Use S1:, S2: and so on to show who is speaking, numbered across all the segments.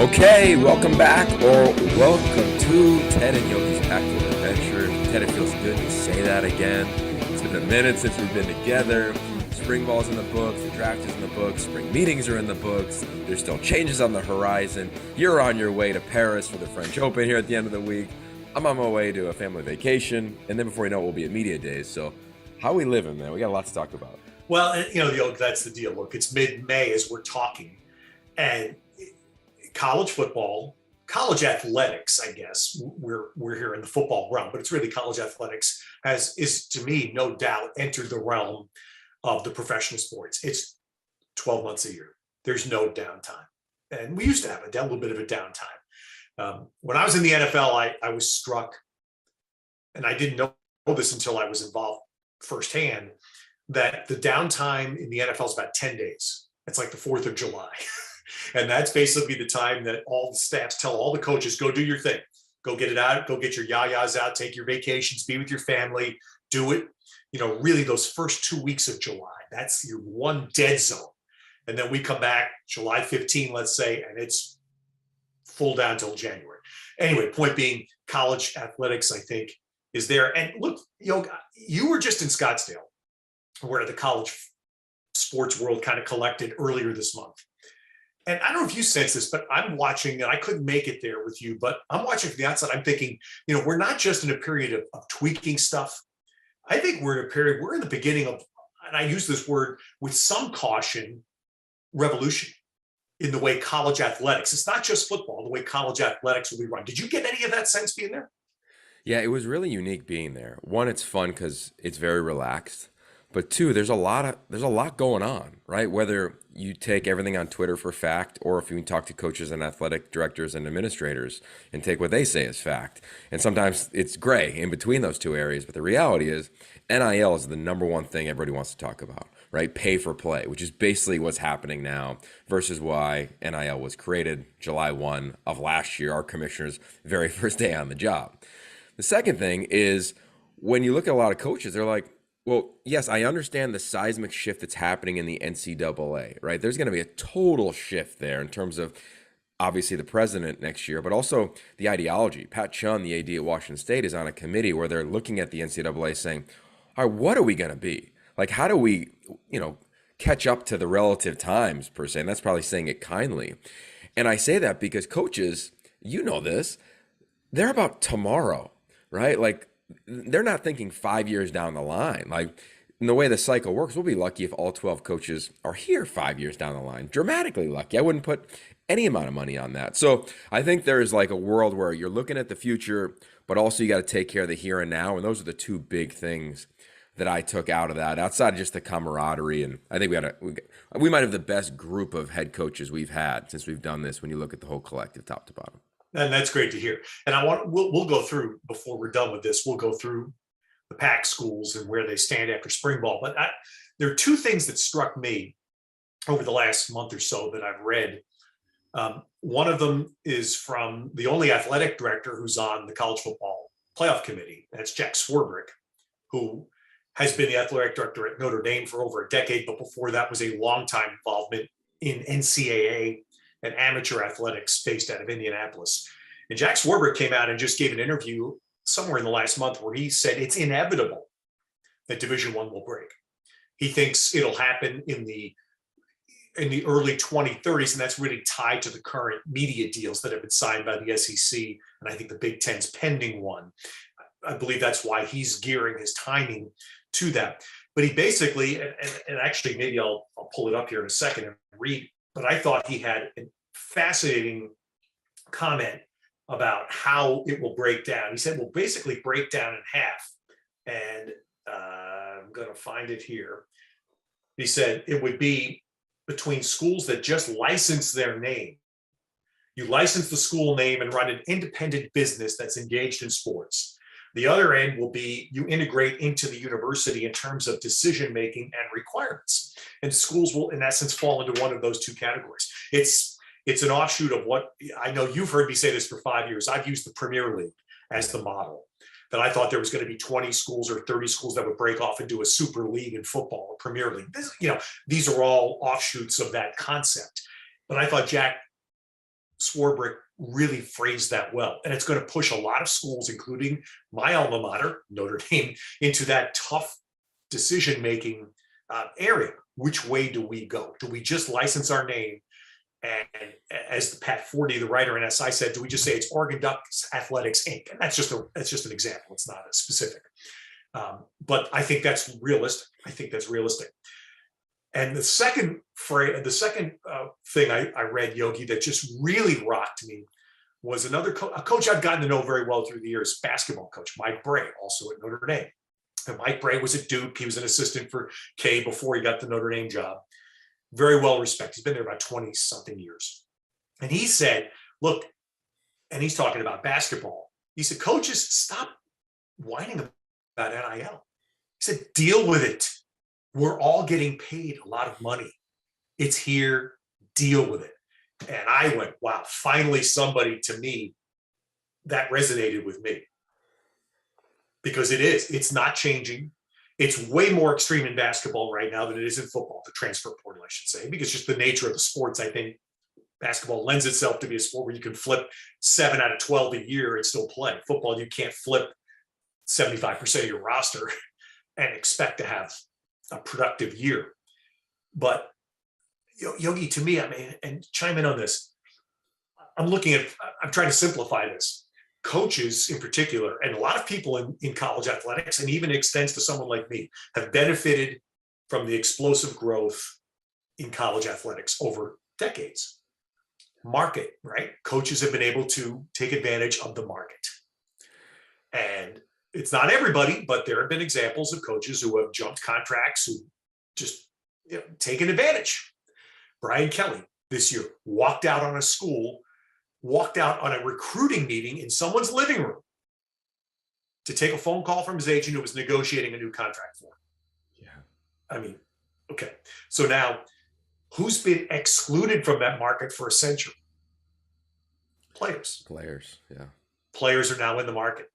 S1: Okay, welcome back, or welcome to Ted and Yogi's Pac-12 Adventure. Ted, it feels good to say that again. It's been a minute since we've been together. Spring ball's in the books, the draft is in the books, spring meetings are in the books. There's still changes on the horizon. You're on your way to Paris for the French Open here at the end of the week. I'm on my way to a family vacation, and then before you know it, we'll be at Media Days. So how are we living, man? We got a lot to talk about.
S2: Well, that's the deal. Look, it's mid-May as we're talking, and college football, college athletics, I guess we're here in the football realm, but it's really college athletics is to me, no doubt, entered the realm of the professional sports. It's 12 months a year. There's no downtime. And we used to have a little bit of a downtime. When I was in the NFL, I was struck, and I didn't know this until I was involved firsthand, that the downtime in the NFL is about 10 days. It's like the 4th of July. And that's basically the time that all the staffs tell all the coaches, go do your thing. Go get it out. Go get your yayas out. Take your vacations. Be with your family. Do it. Really those first 2 weeks of July, that's your one dead zone. And then we come back July 15, let's say, and it's full down till January. Anyway, point being, college athletics, I think, is there. And look, you were just in Scottsdale, where the college sports world kind of collected earlier this month. And I don't know if you sense this, but I'm watching, and I couldn't make it there with you, but I'm watching from the outside. I'm thinking, we're not just in a period of tweaking stuff. I think we're in the beginning of, and I use this word with some caution, revolution in the way college athletics. It's not just football, the way college athletics will be run. Did you get any of that sense being there?
S1: Yeah, it was really unique being there. One, it's fun because it's very relaxed. But two, there's a lot going on, right? Whether you take everything on Twitter for fact, or if you talk to coaches and athletic directors and administrators and take what they say as fact. And sometimes it's gray in between those two areas. But the reality is NIL is the number one thing everybody wants to talk about, right? Pay for play, which is basically what's happening now versus why NIL was created July 1 of last year, our commissioner's very first day on the job. The second thing is when you look at a lot of coaches, they're like, well, yes, I understand the seismic shift that's happening in the NCAA, right? There's going to be a total shift there in terms of obviously the president next year, but also the ideology. Pat Chun, the AD at Washington State, is on a committee where they're looking at the NCAA saying, all right, what are we going to be? Like, how do we, catch up to the relative times per se? And that's probably saying it kindly. And I say that because coaches, this, they're about tomorrow, right? Like, they're not thinking 5 years down the line. Like, in the way the cycle works, we'll be lucky if all 12 coaches are here 5 years down the line. Dramatically lucky. I wouldn't put any amount of money on that. So I think there's like a world where you're looking at the future, but also you got to take care of the here and now. And those are the two big things that I took out of that, outside of just the camaraderie. And I think we might have the best group of head coaches we've had since we've done this when you look at the whole collective top to bottom.
S2: And that's great to hear. And we'll go through, before we're done with this, we'll go through the Pac schools and where they stand after spring ball. But there are two things that struck me over the last month or so that I've read. One of them is from the only athletic director who's on the college football playoff committee. That's Jack Swarbrick, who has been the athletic director at Notre Dame for over a decade, but before that was a longtime involvement in NCAA and amateur athletics based out of Indianapolis. And Jack Swarbrick came out and just gave an interview somewhere in the last month where he said it's inevitable that Division I will break. He thinks it'll happen in the early 2030s, and that's really tied to the current media deals that have been signed by the SEC, and I think the Big Ten's pending one. I believe that's why he's gearing his timing to that. But he basically, and actually maybe I'll pull it up here in a second and read, but I thought he had a fascinating comment about how it will break down. He said, we'll basically break down in half. And I'm going to find it here. He said it would be between schools that just license their name. You license the school name and run an independent business that's engaged in sports. The other end will be you integrate into the university in terms of decision-making and requirements. And schools will, in essence, fall into one of those two categories. It's an offshoot of what I know you've heard me say this for 5 years. I've used the Premier League as the model, that I thought there was going to be 20 schools or 30 schools that would break off and do a super league in football, a Premier League. These are all offshoots of that concept. But I thought Jack Swarbrick really phrased that well. And it's going to push a lot of schools, including my alma mater, Notre Dame, into that tough decision-making area. Which way do we go? Do we just license our name? And as the Pat Forty, the writer in SI said, do we just say it's Oregon Ducks Athletics Inc.? And that's just an example. It's not a specific. But I think that's realistic. And the second thing I read, Yogi, that just really rocked me was a coach I've gotten to know very well through the years, basketball coach Mike Bray, also at Notre Dame. And Mike Bray was at Duke. He was an assistant for K before he got the Notre Dame job. Very well respected. He's been there about 20 something years. And he said, look, and he's talking about basketball. He said, coaches, stop whining about NIL. He said, deal with it. We're all getting paid a lot of money. It's here, deal with it. And I went, wow, finally somebody, to me, that resonated with me. Because it's not changing. It's way more extreme in basketball right now than it is in football, the transfer portal, I should say, because just the nature of the sports. I think basketball lends itself to be a sport where you can flip 7 out of 12 a year and still play. Football, you can't flip 75% of your roster and expect to have a productive year. But Yogi, to me, I mean, and chime in on this, I'm trying to simplify this. Coaches in particular, and a lot of people in college athletics, and even extends to someone like me, have benefited from the explosive growth in college athletics over decades. Market, right? Coaches have been able to take advantage of the market. And it's not everybody, but there have been examples of coaches who have jumped contracts, who just taken advantage. Brian Kelly this year walked out on a recruiting meeting in someone's living room to take a phone call from his agent who was negotiating a new contract for him. Yeah. I mean, okay. So now, who's been excluded from that market for a century? Players, yeah. Players are now in the market.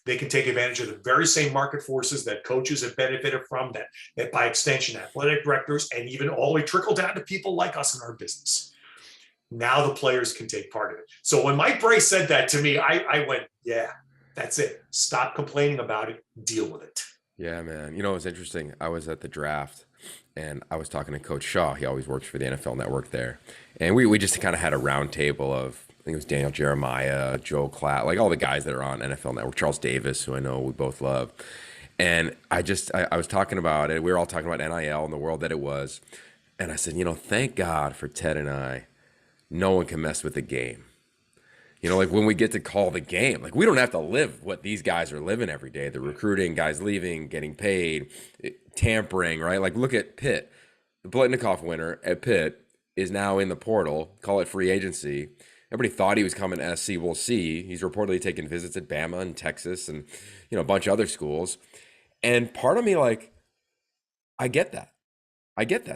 S2: They can take advantage of the very same market forces that coaches have benefited from, that by extension, athletic directors, and even all the way trickle down to people like us in our business. Now the players can take part of it. So when Mike Bray said that to me, I went, yeah, that's it. Stop complaining about it. Deal with it.
S1: Yeah, man. You know, it was interesting. I was at the draft and I was talking to Coach Shaw. He always works for the NFL Network there. And we just kind of had a round table of, I think it was Daniel Jeremiah, Joe Klatt, like all the guys that are on NFL Network, Charles Davis, who I know we both love. And I was talking about it. We were all talking about NIL and the world that it was. And I said, thank God for Ted and I. No one can mess with the game. Like when we get to call the game, like we don't have to live what these guys are living every day. The recruiting, guys leaving, getting paid, tampering, right? Like look at Pitt. The Blitnikoff winner at Pitt is now in the portal, call it free agency. Everybody thought he was coming to SC. We'll see. He's reportedly taking visits at Bama and Texas and, a bunch of other schools. And part of me, like, I get that.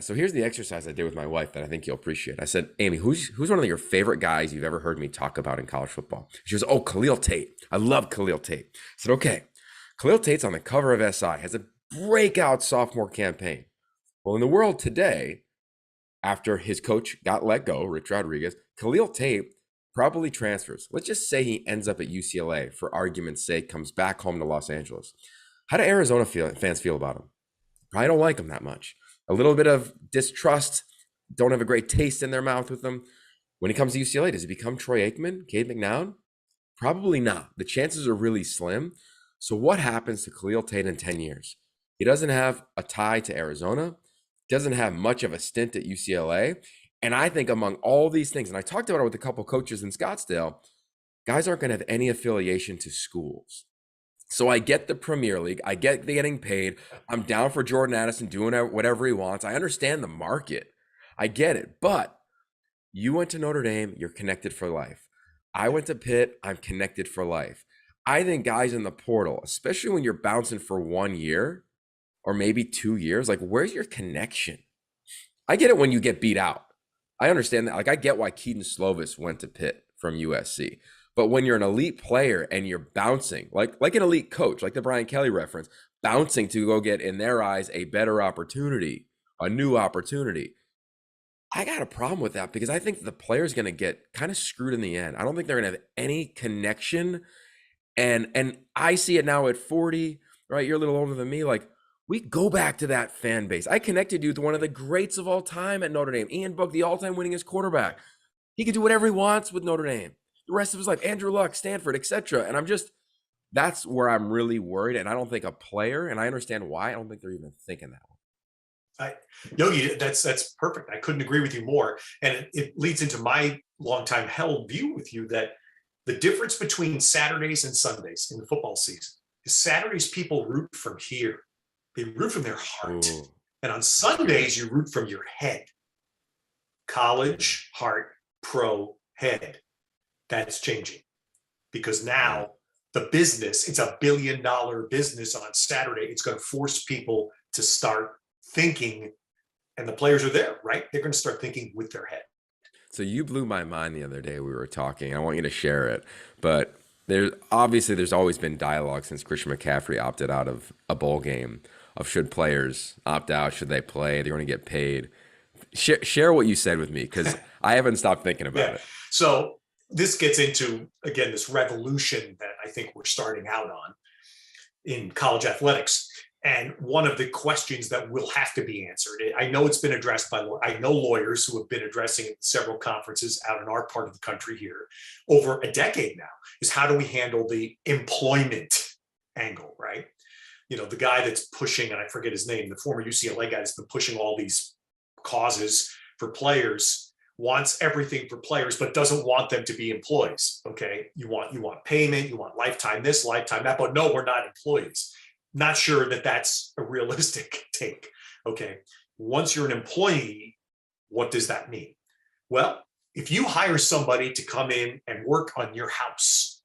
S1: So here's the exercise I did with my wife that I think you'll appreciate. I said, Amy, who's one of your favorite guys you've ever heard me talk about in college football? She goes, Khalil Tate. I love Khalil Tate. I said, okay. Khalil Tate's on the cover of SI, has a breakout sophomore campaign. Well, in the world today, after his coach got let go, Rich Rodriguez, Khalil Tate probably transfers. Let's just say he ends up at UCLA, for argument's sake, comes back home to Los Angeles. How do Arizona fans feel about him? Probably don't like him that much. A little bit of distrust, don't have a great taste in their mouth with him. When he comes to UCLA, does he become Troy Aikman, Cade McNown? Probably not. The chances are really slim. So what happens to Khalil Tate in 10 years? He doesn't have a tie to Arizona, doesn't have much of a stint at UCLA. And I think among all these things, and I talked about it with a couple coaches in Scottsdale, guys aren't going to have any affiliation to schools. So I get the Premier League. I get getting paid. I'm down for Jordan Addison doing whatever he wants. I understand the market. I get it. But you went to Notre Dame. You're connected for life. I went to Pitt. I'm connected for life. I think guys in the portal, especially when you're bouncing for 1 year or maybe 2 years, like where's your connection? I get it when you get beat out. I understand that. Like I get why Keaton Slovis went to Pitt from USC. But when you're an elite player and you're bouncing, like an elite coach, like the Brian Kelly reference, bouncing to go get, in their eyes, a better opportunity, a new opportunity, I got a problem with that because I think the player's going to get kind of screwed in the end. I don't think they're going to have any connection. And I see it now at 40, right? You're a little older than me. Like, we go back to that fan base. I connected you with one of the greats of all time at Notre Dame, Ian Book, the all-time winningest quarterback. He could do whatever he wants with Notre Dame. The rest of his life, Andrew Luck, Stanford, etc. And that's where I'm really worried. And I don't think a player, and I understand why, I don't think they're even thinking that way.
S2: Yogi, that's perfect. I couldn't agree with you more. And it leads into my longtime held view with you that the difference between Saturdays and Sundays in the football season is Saturdays people root from here. They root from their heart.
S1: Ooh.
S2: And on Sundays, you root from your head. College, heart, pro, head. That's changing. Because now the business, it's $1 billion business on Saturday. It's going to force people to start thinking, and the players are there, right? They're going to start thinking with their head.
S1: So you blew my mind the other day. We were talking. I want you to share it. But there's always been dialogue since Christian McCaffrey opted out of a bowl game of should players opt out, should they play, they're going to get paid. Share what you said with me, because I haven't stopped thinking about it.
S2: So this gets into, again, this revolution that I think we're starting out on in college athletics. And one of the questions that will have to be answered, I know it's been addressed by, I know lawyers who have been addressing it at several conferences out in our part of the country here over a decade now, is how do we handle the employment angle, right? You know, the guy that's pushing, and I forget his name, the former UCLA guy that's been pushing all these causes for players, wants everything for players, but doesn't want them to be employees. Okay, you want payment, you want lifetime this, lifetime that, but no, we're not employees. Not sure that that's a realistic take. Okay, once you're an employee, what does that mean? Well, if you hire somebody to come in and work on your house,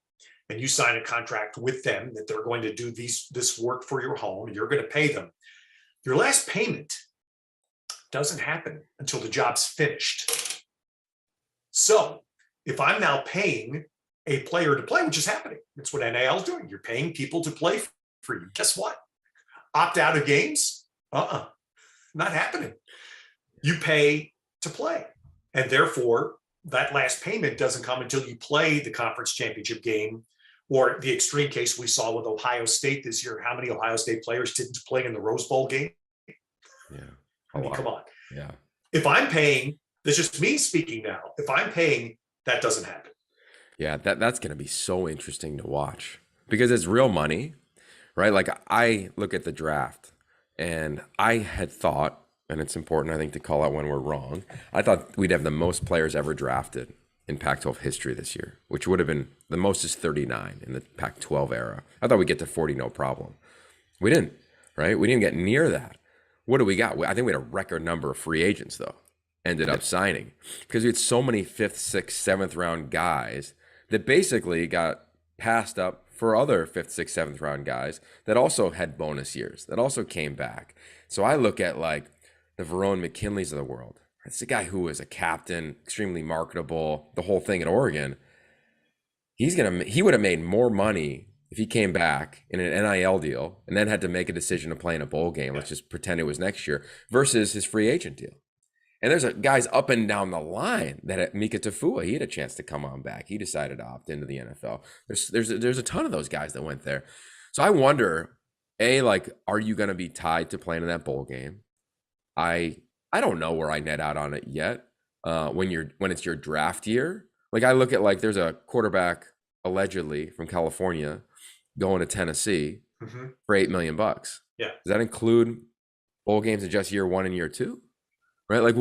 S2: and you sign a contract with them that they're going to do this work for your home, you're going to pay them, your last payment doesn't happen until the job's finished. So if I'm now paying a player to play, which is happening, that's what NIL is doing. You're paying people to play for you. Guess what? Opt out of games? Not happening. You pay to play. And therefore, that last payment doesn't come until you play the conference championship game, or the extreme case we saw with Ohio State this year. How many Ohio State players didn't play in the Rose Bowl game?
S1: Yeah.
S2: I mean, come on.
S1: Yeah.
S2: If I'm paying, that's just me speaking now. If I'm paying, that doesn't happen.
S1: Yeah, that's going to be so interesting to watch because it's real money, right? Like, I look at the draft and I had thought, and it's important, I think, to call out when we're wrong. I thought we'd have the most players ever drafted in Pac-12 history this year, which would have been, the most is 39 in the Pac-12 era. I thought we'd get to 40, no problem. We didn't, right? We didn't get near that. What do we got? I think we had a record number of free agents, though, ended up signing, because we had so many 5th, 6th, 7th round guys that basically got passed up for other 5th, 6th, 7th round guys that also had bonus years, that also came back. So I look at like the Verone McKinleys of the world. It's a guy who was a captain, extremely marketable, the whole thing at Oregon. He would have made more money if he came back in an NIL deal and then had to make a decision to play in a bowl game. Let's just pretend it was next year, versus his free agent deal. And there's guys up and down the line that Mika Tafua, he had a chance to come on back. He decided to opt into the NFL. There's a ton of those guys that went there. So I wonder, like, are you going to be tied to playing in that bowl game? I don't know where I net out on it yet. When it's your draft year, like, I look at, like, there's a quarterback allegedly from California going to Tennessee for $8 million.
S2: Yeah.
S1: Does that include bowl games in just year 1 and year 2? Right? Like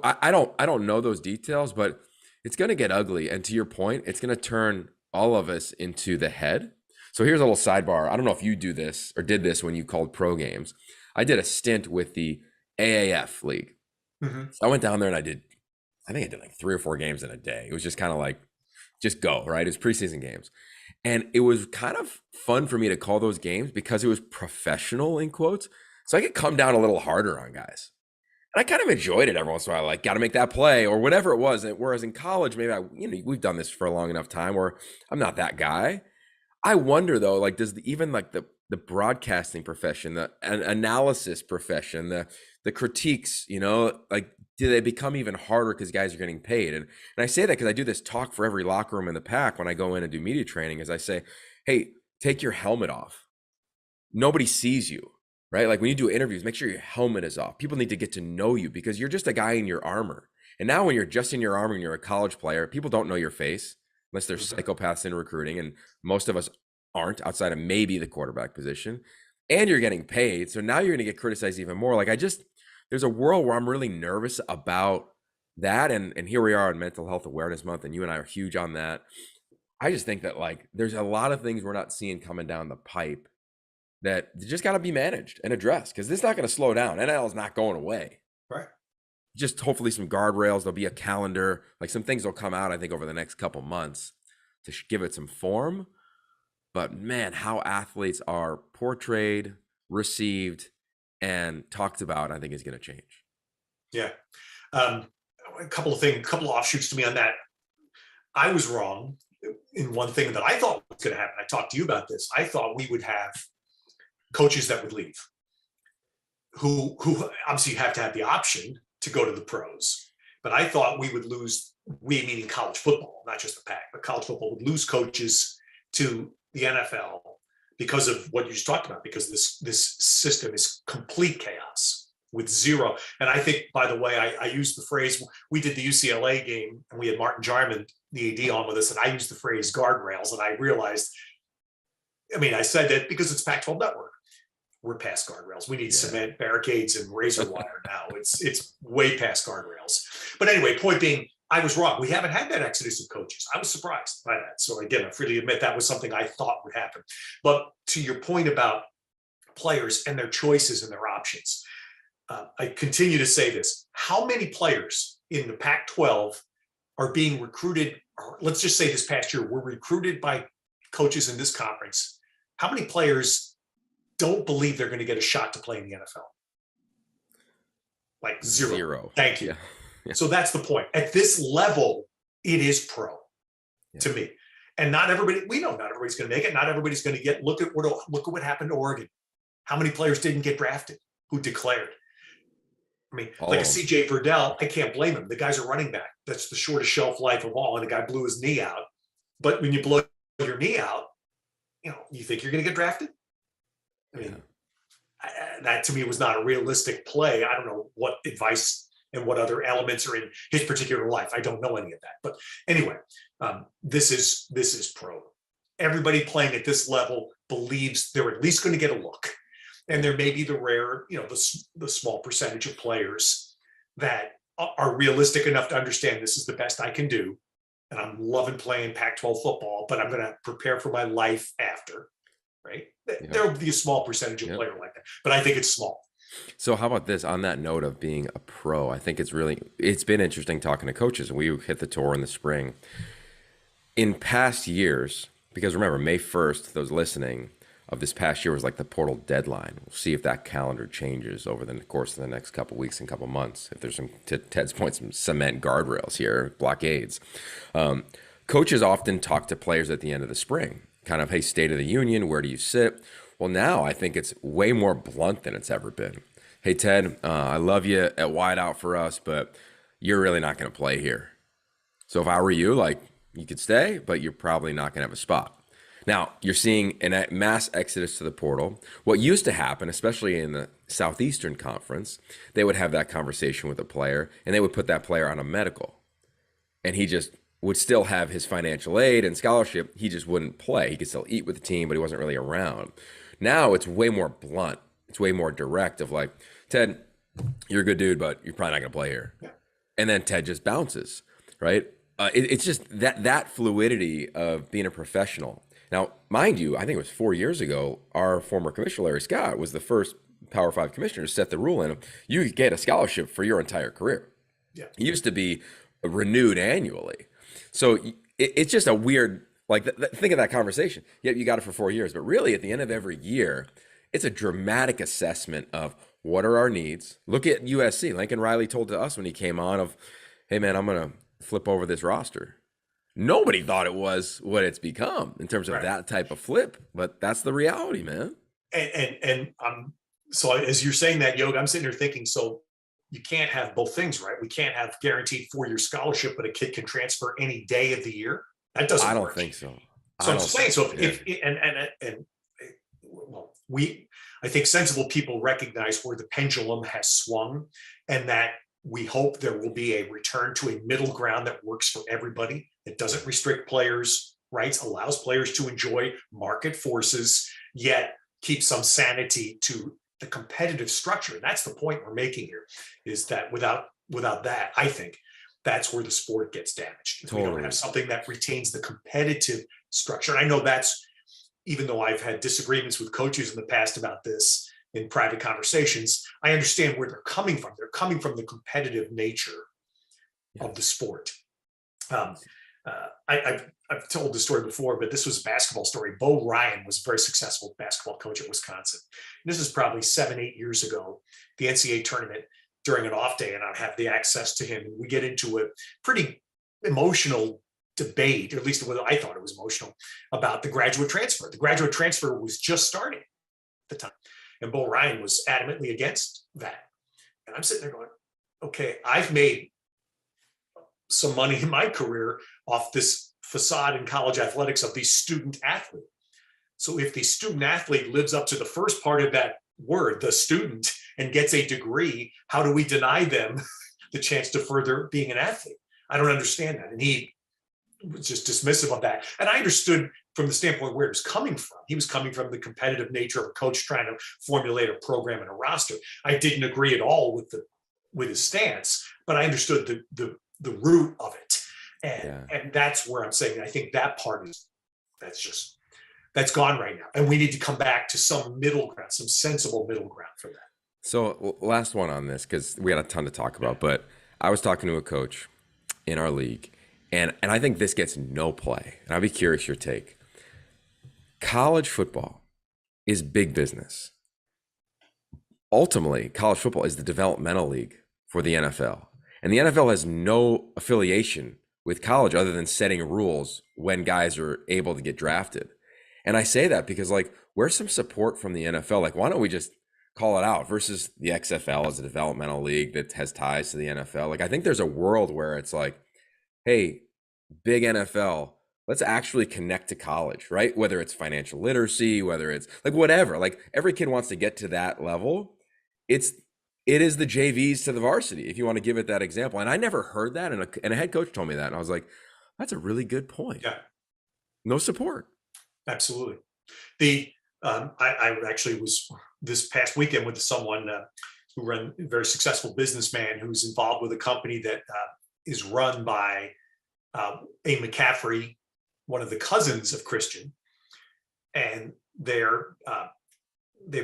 S1: I don't know those details, but it's going to get ugly. And to your point, it's going to turn all of us into the head. So here's a little sidebar. I don't know if you do this or did this when you called pro games. I did a stint with the AAF league. So I went down there and I think I did like 3 or 4 games in a day. It was just kind of like, just go, right? It was preseason games. And it was kind of fun for me to call those games because it was professional, in quotes. So I could come down a little harder on guys. And I kind of enjoyed it every once in a while, like, got to make that play or whatever it was. Whereas in college, maybe we've done this for a long enough time where I'm not that guy. I wonder though, like, does even like the broadcasting profession, the analysis profession, the critiques, like, do they become even harder because guys are getting paid? And I say that because I do this talk for every locker room in the Pac when I go in and do media training. Is I say, hey, take your helmet off. Nobody sees you, right? Like when you do interviews, make sure your helmet is off. People need to get to know you because you're just a guy in your armor. And now when you're just in your armor and you're a college player, people don't know your face unless they're psychopaths in recruiting. And most of us aren't, outside of maybe the quarterback position. And you're getting paid. So now you're going to get criticized even more. Like there's a world where I'm really nervous about that. And here we are on Mental Health Awareness Month, and you and I are huge on that. I just think that like there's a lot of things we're not seeing coming down the pipe that just got to be managed and addressed, because this is not going to slow down. NIL is not going away.
S2: Right.
S1: Just hopefully some guardrails. There'll be a calendar, like some things will come out, I think, over the next couple months to give it some form. But man, how athletes are portrayed, received, and talked about, I think is going to change.
S2: Yeah. A couple of offshoots to me on that. I was wrong in one thing that I thought was going to happen. I talked to you about this. I thought we would have coaches that would leave, who obviously have to have the option to go to the pros. But I thought we would lose, we meaning college football, not just the Pac, but college football would lose coaches to the NFL because of what you just talked about, because this system is complete chaos with zero. And I think, by the way, I used the phrase, we did the UCLA game and we had Martin Jarman, the AD, on with us, and I used the phrase guardrails, and I realized, I said that because it's Pac-12 network. We're past guardrails. We need cement, barricades, and razor wire now. It's way past guardrails. But anyway, point being, I was wrong. We haven't had that exodus of coaches. I was surprised by that. So again, I freely admit that was something I thought would happen. But to your point about players and their choices and their options, I continue to say this. How many players in the Pac-12 are being recruited, or let's just say this past year, were recruited by coaches in this conference? How many players don't believe they're going to get a shot to play in the NFL? Like zero. Thank you. Yeah. So that's the point. At this level, it is pro to me. And not everybody, we know not everybody's going to make it. Not everybody's going to get, look at what happened to Oregon. How many players didn't get drafted who declared? Like a CJ Verdell, I can't blame him. The guy's a running back. That's the shortest shelf life of all. And the guy blew his knee out. But when you blow your knee out, you think you're going to get drafted? That to me was not a realistic play. I don't know what advice and what other elements are in his particular life. I don't know any of that. But anyway, this is pro. Everybody playing at this level believes they're at least going to get a look. And there may be the rare, the small percentage of players that are realistic enough to understand this is the best I can do. And I'm loving playing Pac-12 football, but I'm going to prepare for my life after, right? There will be a small percentage of player like that, but I think it's small.
S1: So how about this, on that note of being a pro? I think it's been interesting talking to coaches, and we hit the tour in the spring. In past years, because remember, May 1st, those listening, of this past year was like the portal deadline. We'll see if that calendar changes over the course of the next couple of weeks and couple of months. If there's some, to Ted's point, some cement guardrails here, blockades. Coaches often talk to players at the end of the spring, kind of, hey, State of the Union, where do you sit? Well, now I think it's way more blunt than it's ever been. Hey, Ted, I love you at wideout for us, but you're really not going to play here. So if I were you, you could stay, but you're probably not going to have a spot. Now, you're seeing a mass exodus to the portal. What used to happen, especially in the Southeastern Conference, they would have that conversation with a player, and they would put that player on a medical. And he just would still have his financial aid and scholarship. He just wouldn't play. He could still eat with the team, but he wasn't really around. Now it's way more blunt. It's way more direct of like, Ted, you're a good dude, but you're probably not going to play here. Yeah. And then Ted just bounces, right? It's just that fluidity of being a professional. Now, mind you, I think it was 4 years ago, our former commissioner, Larry Scott, was the first Power 5 commissioner to set the rule in. You get a scholarship for your entire career. Yeah. It used to be renewed annually. So it's just a weird, think of that conversation. Yeah, you got it for 4 years, but really at the end of every year, it's a dramatic assessment of what are our needs. Look at USC. Lincoln Riley told to us when he came on of, hey man, I'm going to flip over this roster. Nobody thought it was what it's become in terms of that type of flip, but that's the reality, man.
S2: And so as you're saying that, Yogi, I'm sitting here thinking, so you can't have both things, right? We can't have guaranteed 4-year scholarship, but a kid can transfer any day of the year. That
S1: I
S2: doesn't
S1: don't
S2: work.
S1: think so.
S2: So
S1: I
S2: I'm
S1: don't
S2: saying,
S1: think
S2: so
S1: so.
S2: if well, I think sensible people recognize where the pendulum has swung, and that we hope there will be a return to a middle ground that works for everybody. It doesn't restrict players' rights, allows players to enjoy market forces, yet keep some sanity to the competitive structure. And that's the point we're making here, is that without that, I think that's where the sport gets damaged. If we don't have something that retains the competitive structure. And I know that's, even though I've had disagreements with coaches in the past about this in private conversations, I understand where they're coming from. They're coming from the competitive nature of the sport. I've told the story before, but this was a basketball story. Bo Ryan was a very successful basketball coach at Wisconsin. And this is probably 7-8 years ago, the NCAA tournament during an off day, and I'd have the access to him. And we get into a pretty emotional debate, or at least I thought it was emotional, about the graduate transfer. The graduate transfer was just starting at the time. And Bo Ryan was adamantly against that. And I'm sitting there going, okay, I've made some money in my career off this facade in college athletics of the student athlete. So if the student athlete lives up to the first part of that word, the student, and gets a degree, how do we deny them the chance to further being an athlete? I don't understand that. And he was just dismissive of that. And I understood from the standpoint where it was coming from. He was coming from the competitive nature of a coach trying to formulate a program and a roster. I didn't agree at all with his stance, but I understood the root of it. And that's where I'm saying, I think that part that's gone right now. And we need to come back to some middle ground, some sensible middle ground for that.
S1: So last one on this, because we got a ton to talk about, but I was talking to a coach in our league, and I think this gets no play. And I'd be curious your take. College football is big business. Ultimately, college football is the developmental league for the NFL. And the NFL has no affiliation with college other than setting rules when guys are able to get drafted. And I say that because, like, where's some support from the NFL? Like, why don't we just call it out versus the XFL as a developmental league that has ties to the NFL? Like, I think there's a world where it's like, hey, big NFL, let's actually connect to college, right? Whether it's financial literacy, whether it's like whatever, like every kid wants to get to that level. It is the JVs to the varsity, if you want to give it that example. And I never heard that. And a head coach told me that. And I was like, that's a really good point.
S2: Yeah.
S1: No support.
S2: Absolutely. I actually was this past weekend with someone who ran a very successful businessman who's involved with a company that is run by A. McCaffrey, one of the cousins of Christian. And they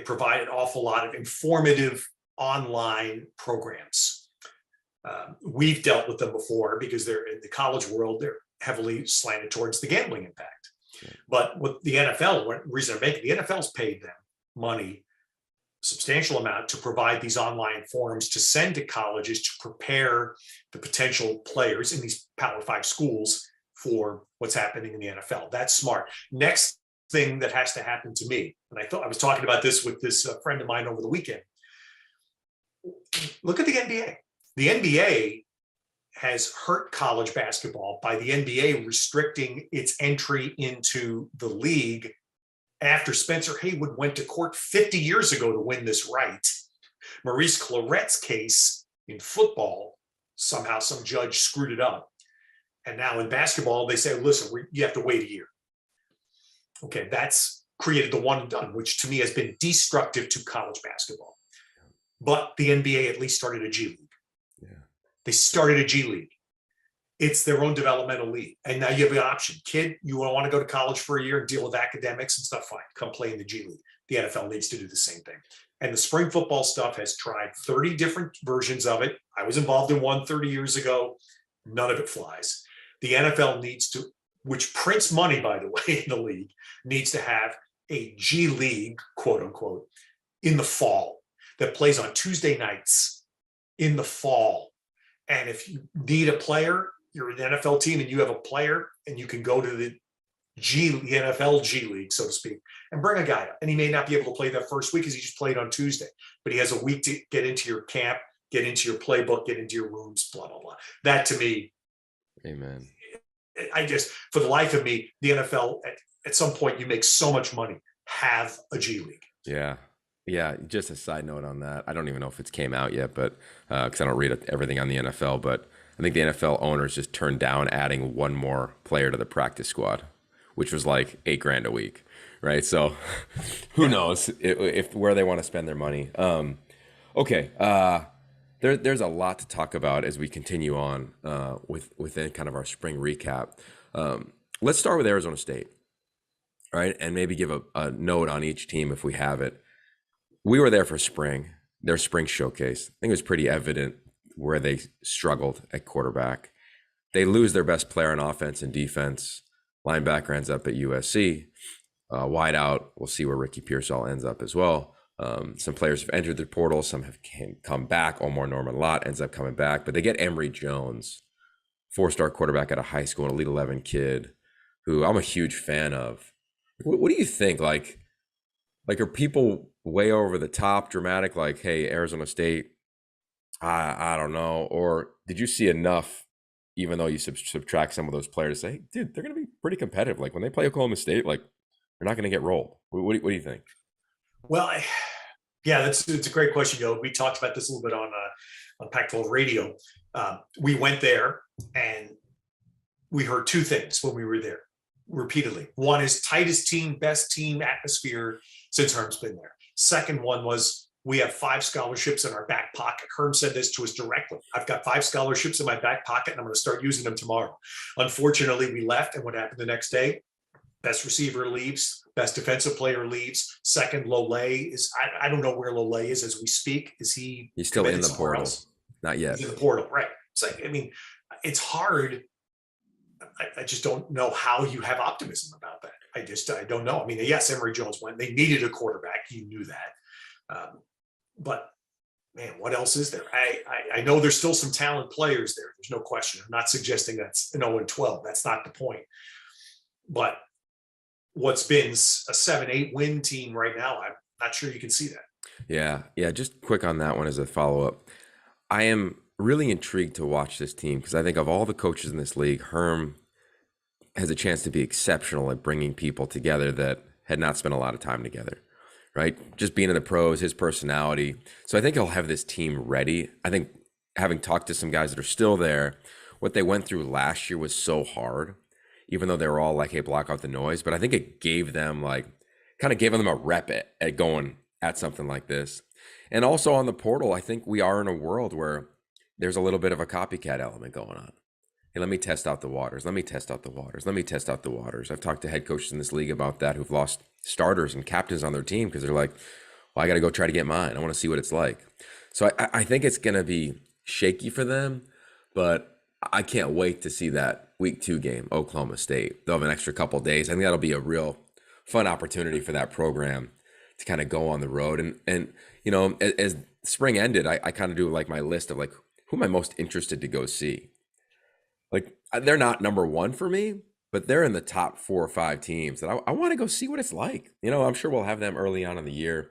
S2: provide an awful lot of informative online programs. We've dealt with them before because they're in the college world. They're heavily slanted towards the gambling impact. But with the NFL, the reason they're making, the NFL's paid them money, substantial amount, to provide these online forums to send to colleges to prepare the potential players in these Power 5 schools for what's happening in the NFL. That's smart. Next thing that has to happen to me, and I was talking about this with this friend of mine over the weekend. Look at the NBA. The NBA has hurt college basketball by the NBA restricting its entry into the league after Spencer Haywood went to court 50 years ago to win this right. Maurice Claret's case in football, somehow some judge screwed it up. And now in basketball, they say, listen, you have to wait a year. Okay, that's created the one and done, which to me has been destructive to college basketball. But the NBA at least started a G League. Yeah. They started a G League. It's their own developmental league. And now you have an option. Kid, you want to go to college for a year and deal with academics and stuff, fine. Come play in the G League. The NFL needs to do the same thing. And the spring football stuff has tried 30 different versions of it. I was involved in one 30 years ago. None of it flies. The NFL needs to, which prints money, by the way, in the league, needs to have a G League, quote unquote, in the fall that plays on Tuesday nights in the fall. And if you need a player, you're an NFL team and you have a player, and you can go to the NFL G League, so to speak, and bring a guy up. And he may not be able to play that first week because he just played on Tuesday, but he has a week to get into your camp, get into your playbook, get into your rooms, blah, blah, blah. That to me,
S1: Amen.
S2: I just, for the life of me, the NFL, at some point you make so much money, have a G League.
S1: Yeah. Yeah. Just a side note on that. I don't even know if it's came out yet, but because I don't read everything on the NFL, but I think the NFL owners just turned down adding one more player to the practice squad, which was like $8,000 a week. Right. So who knows if where they want to spend their money. Okay. There's a lot to talk about as we continue on within kind of our spring recap. Let's start with Arizona State, right? And maybe give a note on each team if we have it. We were there for their spring showcase. I think it was pretty evident where they struggled at quarterback. They lose their best player on offense and defense. Linebacker ends up at USC. Wide out, we'll see where Ricky Pearsall ends up as well. Some players have entered the portal. Some have come back. Omar Norman Lott ends up coming back. But they get Emory Jones, 4-star quarterback at a high school, an Elite 11 kid, who I'm a huge fan of. What do you think? Like are people way over the top, dramatic, like, hey, Arizona State, I don't know? Or did you see enough, even though you subtract some of those players, say, hey, dude, they're going to be pretty competitive. Like when they play Oklahoma State, like they're not going to get rolled. What do you think?
S2: Well, yeah, it's a great question, Yo. We talked about this a little bit on Pac-12 radio. We went there and we heard two things when we were there repeatedly. One is tightest team, best team atmosphere since Herm's been there. Second one was we have 5 scholarships in our back pocket. Herm said this to us directly. I've got 5 scholarships in my back pocket and I'm going to start using them tomorrow. Unfortunately, we left, and what happened the next day? Best receiver leaves, best defensive player leaves. Second, Lole is, I don't know where Lole is as we speak. Is he?
S1: He's still in the portal.
S2: Else?
S1: Not yet.
S2: He's in the portal, right? It's like, I mean, it's hard. I just don't know how you have optimism about that. I don't know. I mean, yes, Emory Jones went. They needed a quarterback. You knew that. But man, what else is there? I know there's still some talent players there. There's no question. I'm not suggesting that's an 0-12. That's not the point. But what's been a 7-8 win team right now, I'm not sure you can see that.
S1: Yeah. Just quick on that one as a follow-up. I am really intrigued to watch this team because I think of all the coaches in this league, Herm has a chance to be exceptional at bringing people together that had not spent a lot of time together, right? Just being in the pros, his personality. So I think he'll have this team ready. I think having talked to some guys that are still there, what they went through last year was so hard, even though they were all like, hey, block out the noise. But I think it gave them kind of gave them a rep at going at something like this. And also on the portal, I think we are in a world where there's a little bit of a copycat element going on. Hey, let me test out the waters. Let me test out the waters. Let me test out the waters. I've talked to head coaches in this league about that who've lost starters and captains on their team because they're like, well, I got to go try to get mine. I want to see what it's like. So I think it's going to be shaky for them, but I can't wait to see that week 2 game, Oklahoma State. They'll have an extra couple days. I think that'll be a real fun opportunity for that program to kind of go on the road. And you know, as spring ended, I kind of do like my list of like, who am I most interested to go see? Like, they're not number 1 for me, but they're in the top 4 or 5 teams that I want to go see what it's like. You know, I'm sure we'll have them early on in the year,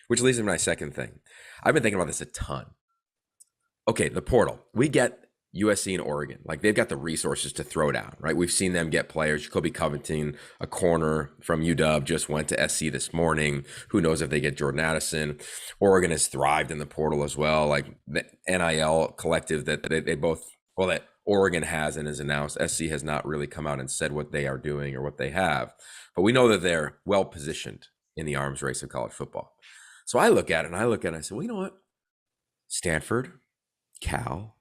S1: which leads to my second thing. I've been thinking about this a ton. Okay, the portal. We get USC and Oregon. Like, they've got the resources to throw down, right? We've seen them get players. Jacoby Covington, a corner from UW, just went to SC this morning. Who knows if they get Jordan Addison. Oregon has thrived in the portal as well. Like, the NIL collective that they both, well, that Oregon has and has announced. SC has not really come out and said what they are doing or what they have. But we know that they're well positioned in the arms race of college football. So I look at it and I say, well, you know what? Stanford, Cal,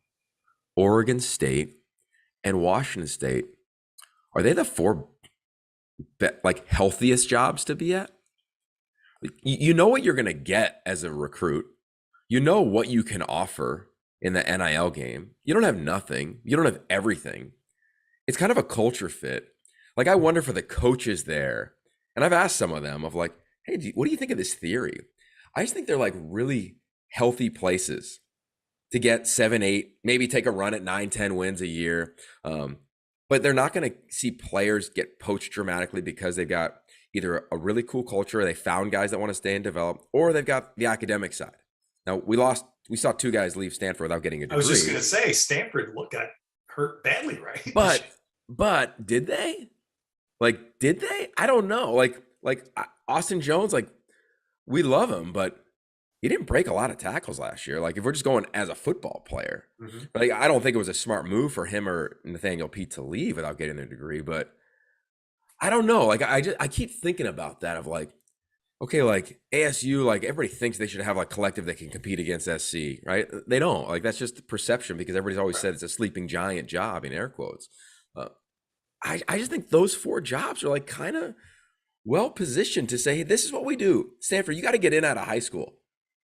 S1: Oregon State, and Washington State, are they the 4 healthiest jobs to be at? You know what you're going to get as a recruit. You know what you can offer in the NIL game. You don't have nothing. You don't have everything. It's kind of a culture fit. Like, I wonder for the coaches there, and I've asked some of them of like, hey, what do you think of this theory? I just think they're like really healthy places to get 7, 8, maybe take a run at 9, 10 wins a year. But they're not going to see players get poached dramatically because they've got either a really cool culture, they found guys that want to stay and develop, or they've got the academic side. Now, we lost we saw two guys leave Stanford without getting a degree.
S2: I was just going to say Stanford got hurt badly, right?
S1: But did they? Like, did they? I don't know. Like Austin Jones, like, we love him, but he didn't break a lot of tackles last year. Like, if we're just going as a football player, like, I don't think it was a smart move for him or Nathaniel Pete to leave without getting their degree. But I don't know. Like, I keep thinking about that of like, okay, like ASU, like everybody thinks they should have like collective that can compete against SC, right? They don't. Like, that's just the perception because everybody's always said it's a sleeping giant job in air quotes. I just think those four jobs are like kind of well positioned to say, hey, this is what we do. Stanford, you got to get in out of high school.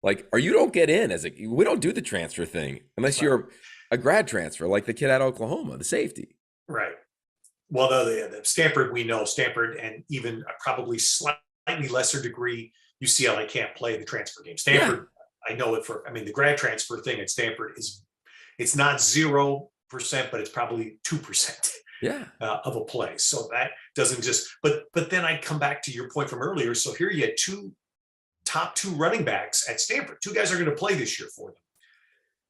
S1: Like, or you don't get in we don't do the transfer thing unless you're a grad transfer, like the kid out of Oklahoma, the safety.
S2: Right. Well, the Stanford, we know Stanford, and even probably slightly lesser degree, UCLA can't play the transfer game. Stanford, I know it the grad transfer thing at Stanford it's not 0%, but it's probably 2%. Of a play. So that doesn't just, but then I come back to your point from earlier. So here you had top two running backs at Stanford. Two guys are going to play this year for them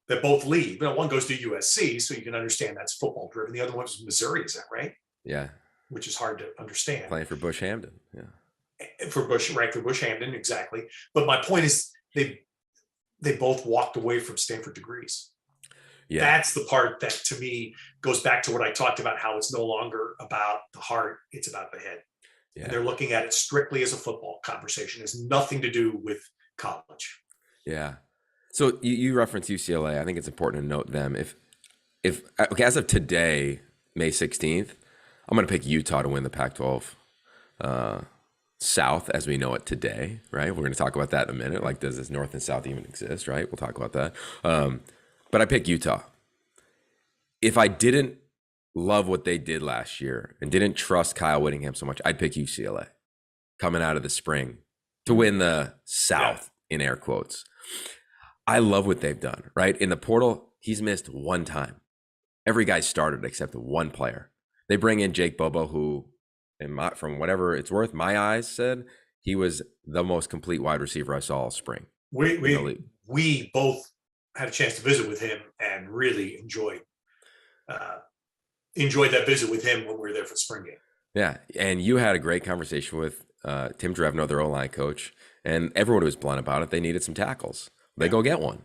S2: that both leave. One goes to USC, so you can understand that's football driven. The other one's Missouri, is that right?
S1: Yeah.
S2: Which is hard to understand.
S1: Playing for Bush Hamden. Yeah.
S2: For Bush Hamden, exactly. But my point is they both walked away from Stanford degrees. Yeah. That's the part that to me goes back to what I talked about, how it's no longer about the heart, it's about the head. Yeah. And they're looking at it strictly as a football conversation. It has nothing to do with college.
S1: Yeah. So you reference UCLA. I think it's important to note them. If okay, as of today, May 16th, I'm going to pick Utah to win the Pac-12 South as we know it today, right? We're going to talk about that in a minute. Like, does this North and South even exist, right? We'll talk about that. But I pick Utah. If I didn't love what they did last year and didn't trust Kyle Whittingham so much, I'd pick UCLA coming out of the spring to win the South, in air quotes. I love what they've done, right? In the portal, he's missed one time. Every guy started except one player. They bring in Jake Bobo, who, from whatever it's worth, my eyes said he was the most complete wide receiver I saw all spring.
S2: We both had a chance to visit with him and really enjoyed that visit with him when we were there for the spring game.
S1: Yeah, and you had a great conversation with Tim Drevno, their O-line coach, and everyone was blunt about it. They needed some tackles. They go get one.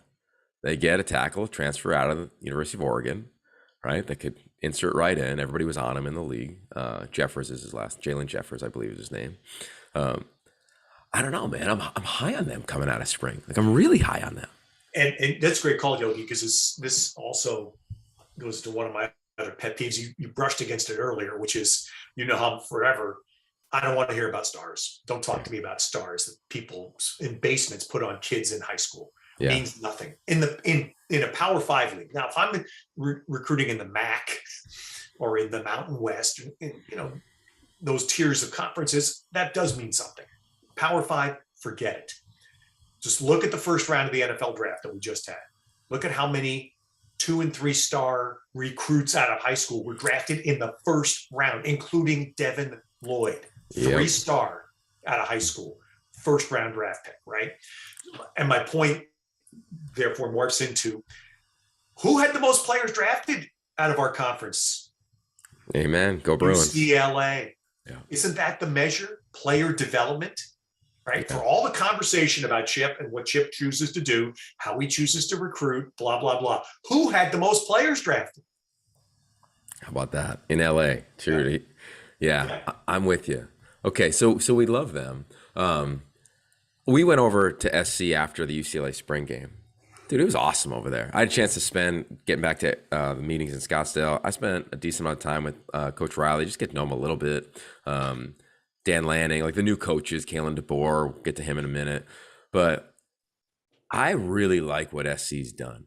S1: They get a tackle, transfer out of the University of Oregon, right? They could insert right in. Everybody was on him in the league. Jeffers is his last. Jalen Jeffers, I believe is his name. I don't know, man. I'm high on them coming out of spring. Like, I'm really high on them.
S2: And that's a great call, Yogi, because this also goes to one of my other pet peeves. You brushed against it earlier, which is, how forever, I don't want to hear about stars. Don't talk to me about stars that people in basements put on kids in high school. Means nothing in a Power 5 league. Now, if I'm recruiting in the MAC or in the Mountain West, those tiers of conferences, that does mean something. Power 5, forget it. Just look at the first round of the NFL draft that we just had. Look at how many 2- and 3-star recruits out of high school were drafted in the first round, including Devin Lloyd, 3-star out of high school, first round draft pick, right? And my point, therefore, morphs into who had the most players drafted out of our conference?
S1: Amen. Go Bruins.
S2: UCLA.
S1: Yeah.
S2: Isn't that the measure? Player development? Right. Yeah. For all the conversation about Chip and what Chip chooses to do, how he chooses to recruit, blah, blah, blah. Who had the most players drafted?
S1: How about that? In LA. Sure. Yeah. I'm with you. Okay. So we love them. We went over to SC after the UCLA spring game. Dude, it was awesome over there. I had a chance to getting back to the meetings in Scottsdale. I spent a decent amount of time with Coach Riley, just get to know him a little bit. Dan Lanning, like the new coaches, Kalen DeBoer, we'll get to him in a minute. But I really like what SC's done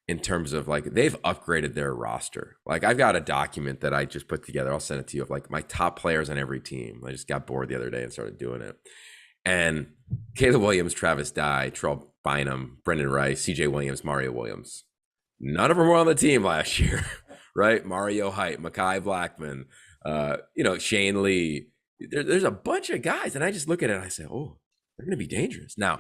S1: in terms of like they've upgraded their roster. Like I've got a document that I just put together. I'll send it to you of like my top players on every team. I just got bored the other day and started doing it. And Caleb Williams, Travis Dye, Terrell Bynum, Brendan Rice, CJ Williams, Mario Williams. None of them were on the team last year, right? Mario Height, Mekhi Blackman, Shane Lee. There's a bunch of guys, and I just look at it and I say, oh, they're going to be dangerous. Now,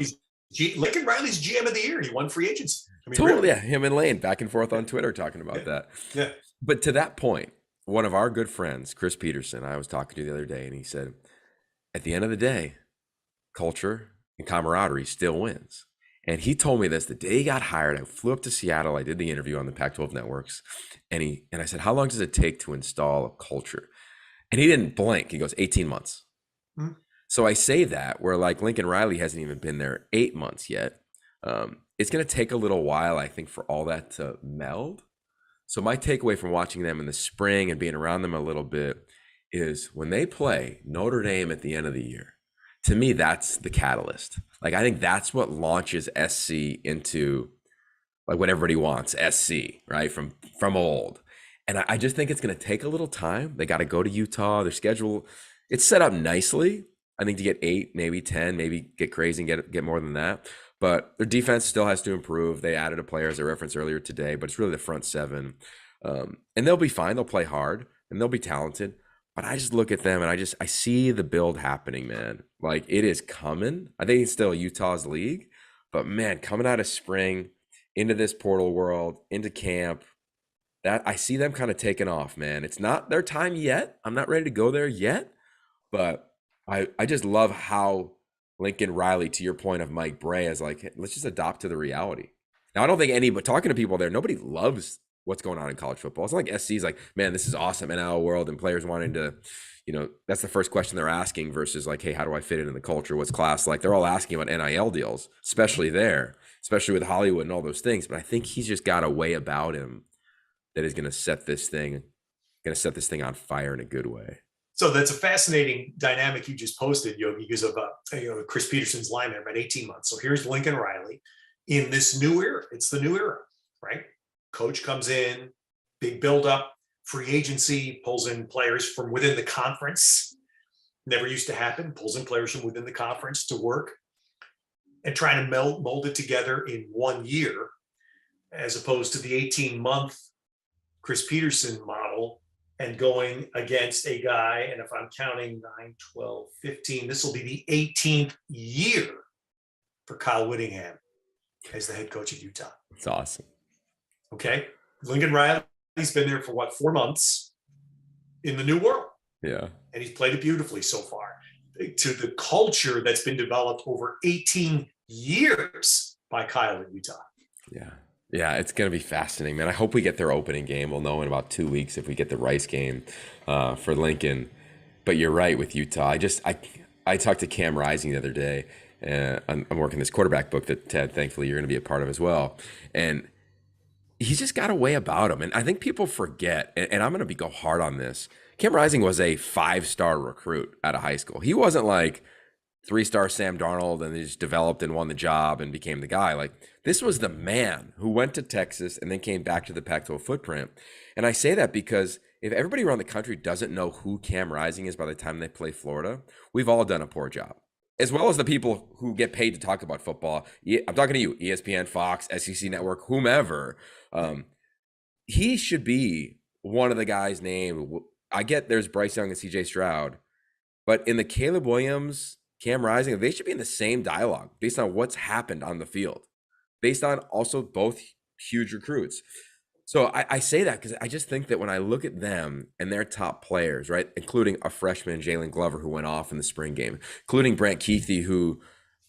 S2: Lincoln Riley's GM of the year. He won free agency. I mean,
S1: Totally,
S2: really.
S1: yeah. Him and Lane back and forth on Twitter talking about that.
S2: Yeah.
S1: But to that point, one of our good friends, Chris Peterson, I was talking to the other day, and he said, at the end of the day, culture and camaraderie still wins. And he told me this the day he got hired. I flew up to Seattle. I did the interview on the Pac-12 networks, and I said, "How long does it take to install a culture?" And he didn't blink. He goes, 18 months.
S2: Hmm.
S1: So I say that where like Lincoln Riley hasn't even been there 8 months yet. It's going to take a little while, I think, for all that to meld. So my takeaway from watching them in the spring and being around them a little bit is when they play Notre Dame at the end of the year, to me, that's the catalyst. Like, I think that's what launches SC into like what everybody wants, SC, right? From old. And I just think it's going to take a little time. They got to go to Utah. Their schedule, it's set up nicely. I think to get 8, maybe 10, maybe get crazy and get more than that. But their defense still has to improve. They added a player, as I referenced earlier today, but it's really the front seven. And they'll be fine. They'll play hard and they'll be talented. But I just look at them and I see the build happening, man. Like, it is coming. I think it's still Utah's league. But, man, coming out of spring into this portal world, into camp, that I see them kind of taking off, man. It's not their time yet. I'm not ready to go there yet. But I just love how Lincoln Riley, to your point of Mike Bray, is like, hey, let's just adopt to the reality. Now, I don't think but talking to people there, nobody loves what's going on in college football. It's not like SC's like, man, this is awesome, NIL world, and players wanting to, that's the first question they're asking versus like, hey, how do I fit in the culture? What's class like? They're all asking about NIL deals, especially with Hollywood and all those things. But I think he's just got a way about him that is going to set this thing on fire in a good way.
S2: So that's a fascinating dynamic you just posted, Yogi, because of Chris Peterson's line there, about 18 months. So here's Lincoln Riley in this new era. It's the new era, right? Coach comes in, big buildup, free agency, pulls in players from within the conference. Never used to happen. Pulls in players from within the conference to work and trying to mold it together in 1 year, as opposed to the 18-month Chris Peterson model, and going against a guy, and if I'm counting 9, 12, 15, this will be the 18th year for Kyle Whittingham as the head coach at Utah.
S1: It's awesome.
S2: Okay. Lincoln Riley's been there for 4 months in the new world.
S1: Yeah.
S2: And he's played it beautifully so far. To the culture that's been developed over 18 years by Kyle at Utah.
S1: Yeah. Yeah, it's going to be fascinating, man. I hope we get their opening game. We'll know in about 2 weeks if we get the Rice game for Lincoln. But you're right with Utah. I talked to Cam Rising the other day. I'm working this quarterback book that, Ted, thankfully you're going to be a part of as well. And he's just got a way about him. And I think people forget, and I'm going to go hard on this. Cam Rising was a 5-star recruit out of high school. He wasn't like 3-star Sam Darnold and he just developed and won the job and became the guy. Like, this was the man who went to Texas and then came back to the Pac-12 footprint. And I say that because if everybody around the country doesn't know who Cam Rising is by the time they play Florida, we've all done a poor job. As well as the people who get paid to talk about football. I'm talking to you, ESPN, Fox, SEC Network, whomever. He should be one of the guys named. I get there's Bryce Young and CJ Stroud, but in the Caleb Williams, Cam Rising, they should be in the same dialogue based on what's happened on the field, based on also both huge recruits. So I say that because I just think that when I look at them and their top players, right, including a freshman, Jalen Glover, who went off in the spring game, including Brant Keithy, who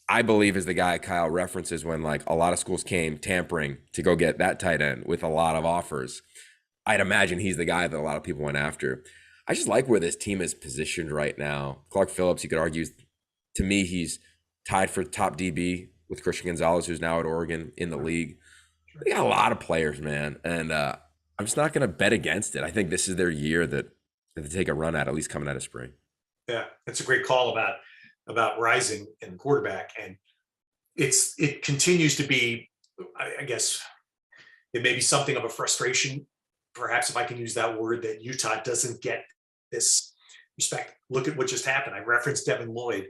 S1: I believe is the guy Kyle references when like a lot of schools came tampering to go get that tight end with a lot of offers. I'd imagine he's the guy that a lot of people went after. I just like where this team is positioned right now. Clark Phillips, you could argue, to me, he's tied for top DB with Christian Gonzalez, who's now at Oregon in the league. They got a lot of players, man. And I'm just not going to bet against it. I think this is their year that they take a run at least coming out of spring.
S2: Yeah, that's a great call about Rising and quarterback. And it continues to be, I guess, it may be something of a frustration, perhaps if I can use that word, that Utah doesn't get this respect. Look at what just happened. I referenced Devin Lloyd.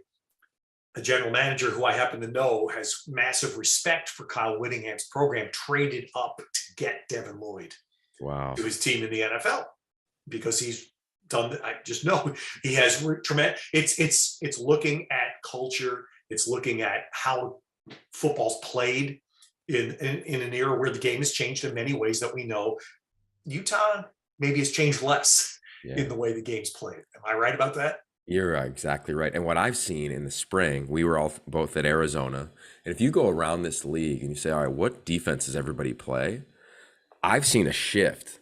S2: A general manager who I happen to know has massive respect for Kyle Whittingham's program, traded up to get Devin Lloyd to his team in the NFL because he's done. I just know he has tremendous. It's looking at culture. It's looking at how football's played in an era where the game has changed in many ways that we know. Utah maybe has changed less in the way the game's played. Am I right about that?
S1: You're exactly right. And what I've seen in the spring, we were all both at Arizona. And if you go around this league and you say, all right, what defense does everybody play? I've seen a shift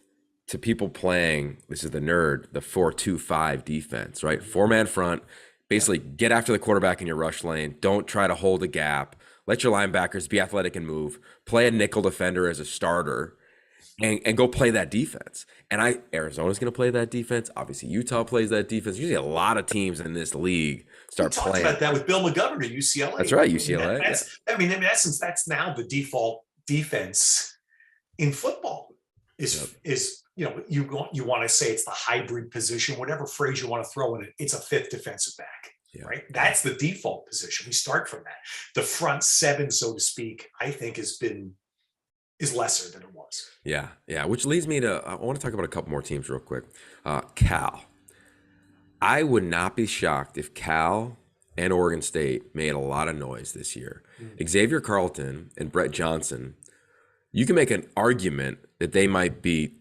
S1: to people playing, this is the nerd, the 4-2-5 defense, right? 4-man front, basically get after the quarterback in your rush lane. Don't try to hold a gap. Let your linebackers be athletic and move. Play a nickel defender as a starter and go play that defense. And Arizona's going to play that defense. Obviously, Utah plays that defense. Usually a lot of teams in this league start playing.
S2: We talked about that with Bill McGovern at UCLA.
S1: That's right, UCLA.
S2: In essence, that's now the default defense in football is you want to say it's the hybrid position, whatever phrase you want to throw in it, it's a fifth defensive back, right? That's the default position. We start from that. The front seven, so to speak, I think is lesser than it was.
S1: Yeah. Which leads me to, I want to talk about a couple more teams real quick. Cal. I would not be shocked if Cal and Oregon State made a lot of noise this year. Xavier Carlton and Brett Johnson, you can make an argument that they might be,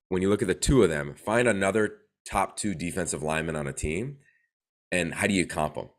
S1: when you look at the two of them, find another top two defensive lineman on a team, and how do you comp them?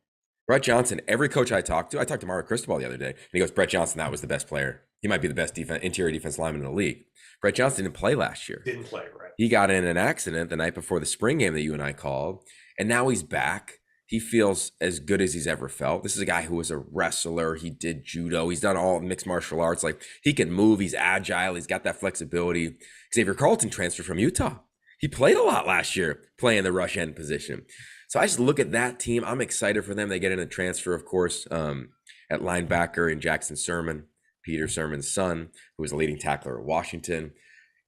S1: Brett Johnson, every coach I talked to Mario Cristobal the other day, and he goes, Brett Johnson, that was the best player. He might be the best interior defense lineman in the league. Brett Johnson didn't play last year.
S2: Didn't play, right.
S1: He got in an accident the night before the spring game that you and I called, and now he's back. He feels as good as he's ever felt. This is a guy who was a wrestler. He did judo. He's done all mixed martial arts. Like, he can move. He's agile. He's got that flexibility. Xavier Carlton transferred from Utah. He played a lot last year playing the rush end position. So I just look at that team. I'm excited for them. They get in a transfer, of course, at linebacker in Jackson Sermon, Peter Sermon's son, who was a leading tackler at Washington.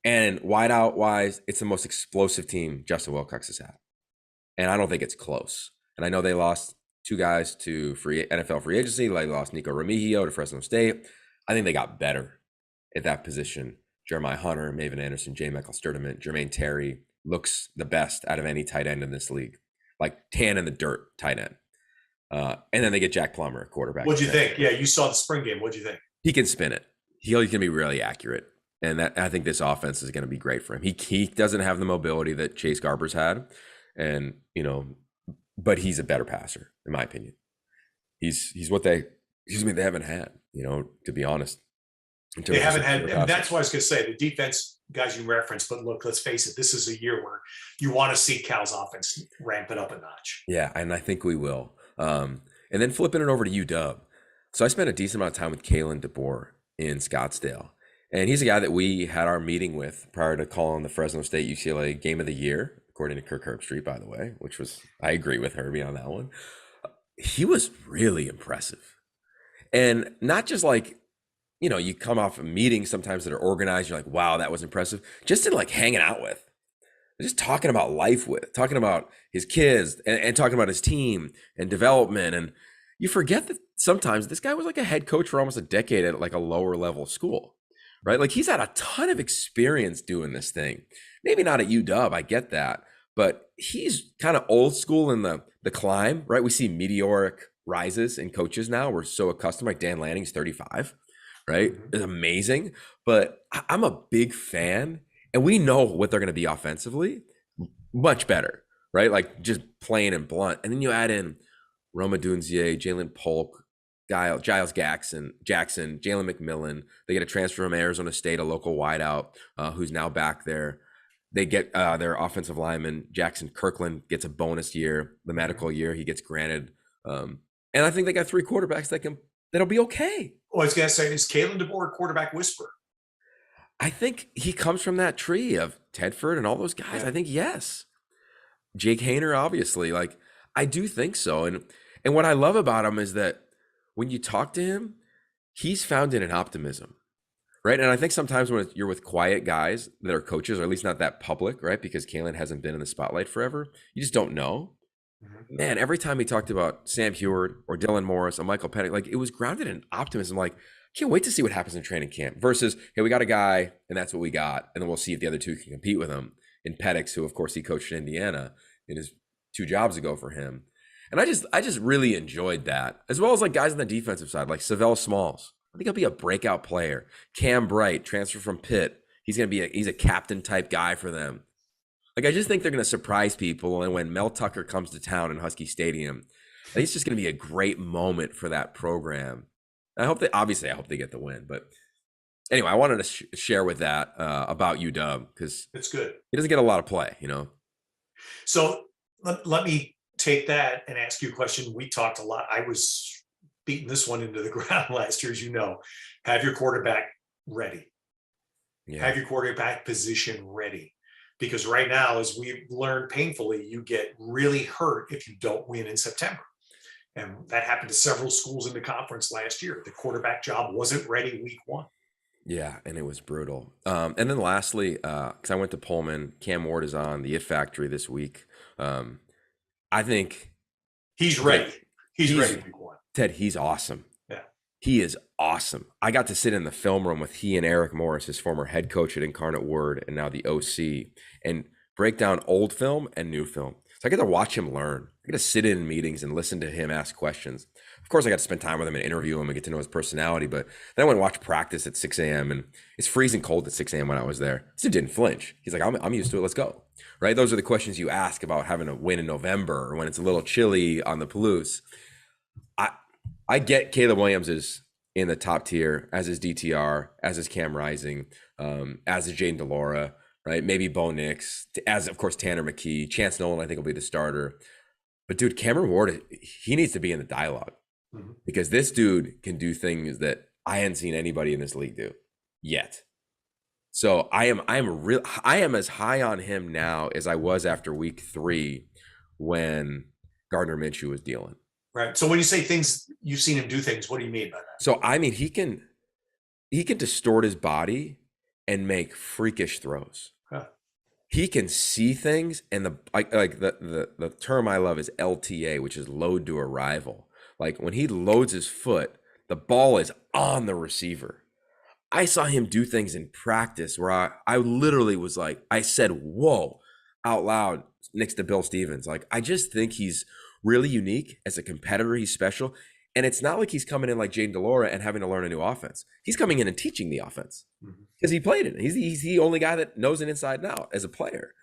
S1: And wideout-wise, it's the most explosive team Justin Wilcox has had. And I don't think it's close. And I know they lost two guys to NFL free agency. They lost Nico Remigio to Fresno State. I think they got better at that position. Jeremiah Hunter, Maven Anderson, J. Michael Sturdivant, Jermaine Terry looks the best out of any tight end in this league. Like tan in the dirt tight end. And then they get Jack Plummer, quarterback.
S2: What'd you think? Yeah, you saw the spring game. What'd you think?
S1: He can spin it. He's going to be really accurate. And I think this offense is going to be great for him. He doesn't have the mobility that Chase Garber's had. And, but he's a better passer, in my opinion. He's what they haven't had, to be honest.
S2: They haven't had, and that's what I was going to say. The defense guys you referenced, but look, let's face it, this is a year where you want to see Cal's offense ramp it up a notch.
S1: Yeah, and I think we will. And then flipping it over to UW. So I spent a decent amount of time with Kalen DeBoer in Scottsdale. And he's a guy that we had our meeting with prior to calling the Fresno State UCLA game of the year, according to Kirk Herbstreit, by the way, which was, I agree with Herbie on that one. He was really impressive. And not just like, you come off of meetings sometimes that are organized, you're like, wow, that was impressive. Just in like hanging out with, just talking about life with, talking about his kids and talking about his team and development. And you forget that sometimes this guy was like a head coach for almost a decade at like a lower level school, right? Like, he's had a ton of experience doing this thing. Maybe not at UW, I get that, but he's kind of old school in the climb, right? We see meteoric rises in coaches now. We're so accustomed, like Dan Lanning's 35, right? It's amazing, but I'm a big fan, and we know what they're going to be offensively, much better, right? Like, just plain and blunt. And then you add in Roma Dunzier, Jalen Polk, Giles Jackson, Jalen McMillan. They get a transfer from Arizona State, a local wideout, who's now back there. They get their offensive lineman, Jackson Kirkland, gets a bonus year, the medical year he gets granted. And I think they got three quarterbacks that'll be okay.
S2: Oh, I was going to say, is Kalen DeBoer a quarterback whisperer?
S1: I think he comes from that tree of Tedford and all those guys. Yeah. I think, yes. Jake Haener, obviously. Like, I do think so. And what I love about him is that when you talk to him, he's founded in optimism, right? And I think sometimes when you're with quiet guys that are coaches, or at least not that public, right? Because Kalen hasn't been in the spotlight forever, you just don't know. Man, every time he talked about Sam Heward or Dylan Morris or Michael Penix, like, it was grounded in optimism. Like, can't wait to see what happens in training camp versus, hey, we got a guy and that's what we got. And then we'll see if the other two can compete with him. In Penix, who of course he coached in Indiana in his 2 jobs ago for him. And I just really enjoyed that, as well as like guys on the defensive side, like Savell Smalls. I think he'll be a breakout player. Cam Bright, transfer from Pitt. He's a captain type guy for them. Like, I just think they're going to surprise people. And when Mel Tucker comes to town in Husky Stadium, I think it's just going to be a great moment for that program. I hope I hope they get the win. But anyway, I wanted to share with that about UW, because
S2: It's good.
S1: he doesn't get a lot of play,
S2: So let me take that and ask you a question. We talked a lot. I was beating this one into the ground last year, as you know. Have your quarterback ready.
S1: Yeah.
S2: Have your quarterback position ready. Because right now, as we've learned painfully, you get really hurt if you don't win in September. And that happened to several schools in the conference last year. The quarterback job wasn't ready week one.
S1: Yeah, and it was brutal. And then lastly, because I went to Pullman, Cam Ward is on the If Factory this week. I think
S2: he's ready. He's ready week one.
S1: Ted, he's awesome.
S2: Yeah.
S1: He is awesome. I got to sit in the film room with he and Eric Morris, his former head coach at Incarnate Word and now the OC, and break down old film and new film. So I get to watch him learn. I get to sit in meetings and listen to him ask questions. Of course, I got to spend time with him and interview him and get to know his personality. But then I went and watched practice at 6 a.m. and it's freezing cold at 6 a.m. when I was there. This dude didn't flinch. He's like, I'm used to it. Let's go. Right? Those are the questions you ask about having a win in November or when it's a little chilly on the Palouse. I get Caleb Williams is in the top tier, as is DTR, as is Cam Rising, as is Jaden DeLaura, right? Maybe Bo Nix, as of course Tanner McKee, Chance Nolan I think will be the starter. But dude, Cameron Ward, he needs to be in the dialogue because this dude can do things that I hadn't seen anybody in this league do yet. So I am as high on him now as I was after week 3 when Gardner Minshew was dealing.
S2: Right. So when you say things, you've seen him do things, what do you mean by that?
S1: So I mean, he can distort his body and make freakish throws.
S2: Huh.
S1: He can see things, and the term I love is LTA, which is load to arrival. Like when he loads his foot, the ball is on the receiver. I saw him do things in practice where I literally was like, I said, whoa, out loud next to Bill Stevens. Like, I just think he's really unique as a competitor. He's special. And it's not like he's coming in like Jaden DeLaura and having to learn a new offense. He's coming in and teaching the offense because he played it. He's the only guy that knows it inside and out as a player.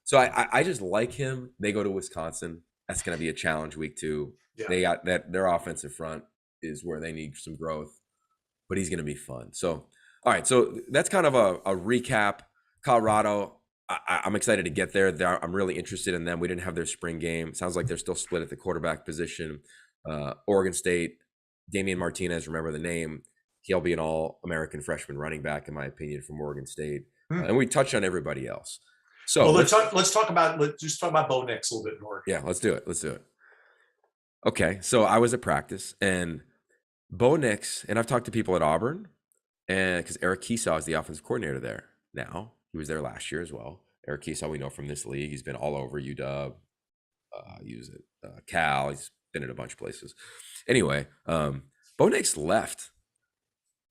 S1: So I just like him. They go to Wisconsin. That's going to be a challenge week 2. Yeah. They got that. Their offensive front is where they need some growth, but he's going to be fun. So, all right. So that's kind of a recap. Colorado, I'm excited to get there. I'm really interested in them. We didn't have their spring game. Sounds like they're still split at the quarterback position. Oregon State, Damian Martinez, remember the name. He'll be an all-American freshman running back, in my opinion, from Oregon State. And we touched on everybody else. So
S2: well, let's talk about Bo Nix a little bit more.
S1: Yeah, let's do it. Okay, so I was at practice, and Bo Nix, and I've talked to people at Auburn, and because Eric Keesaw is the offensive coordinator there now. He was there last year as well. Eric Keesaw, we know from this league. He's been all over UW. He was at Cal. He's been in a bunch of places. Anyway, Bo Nix left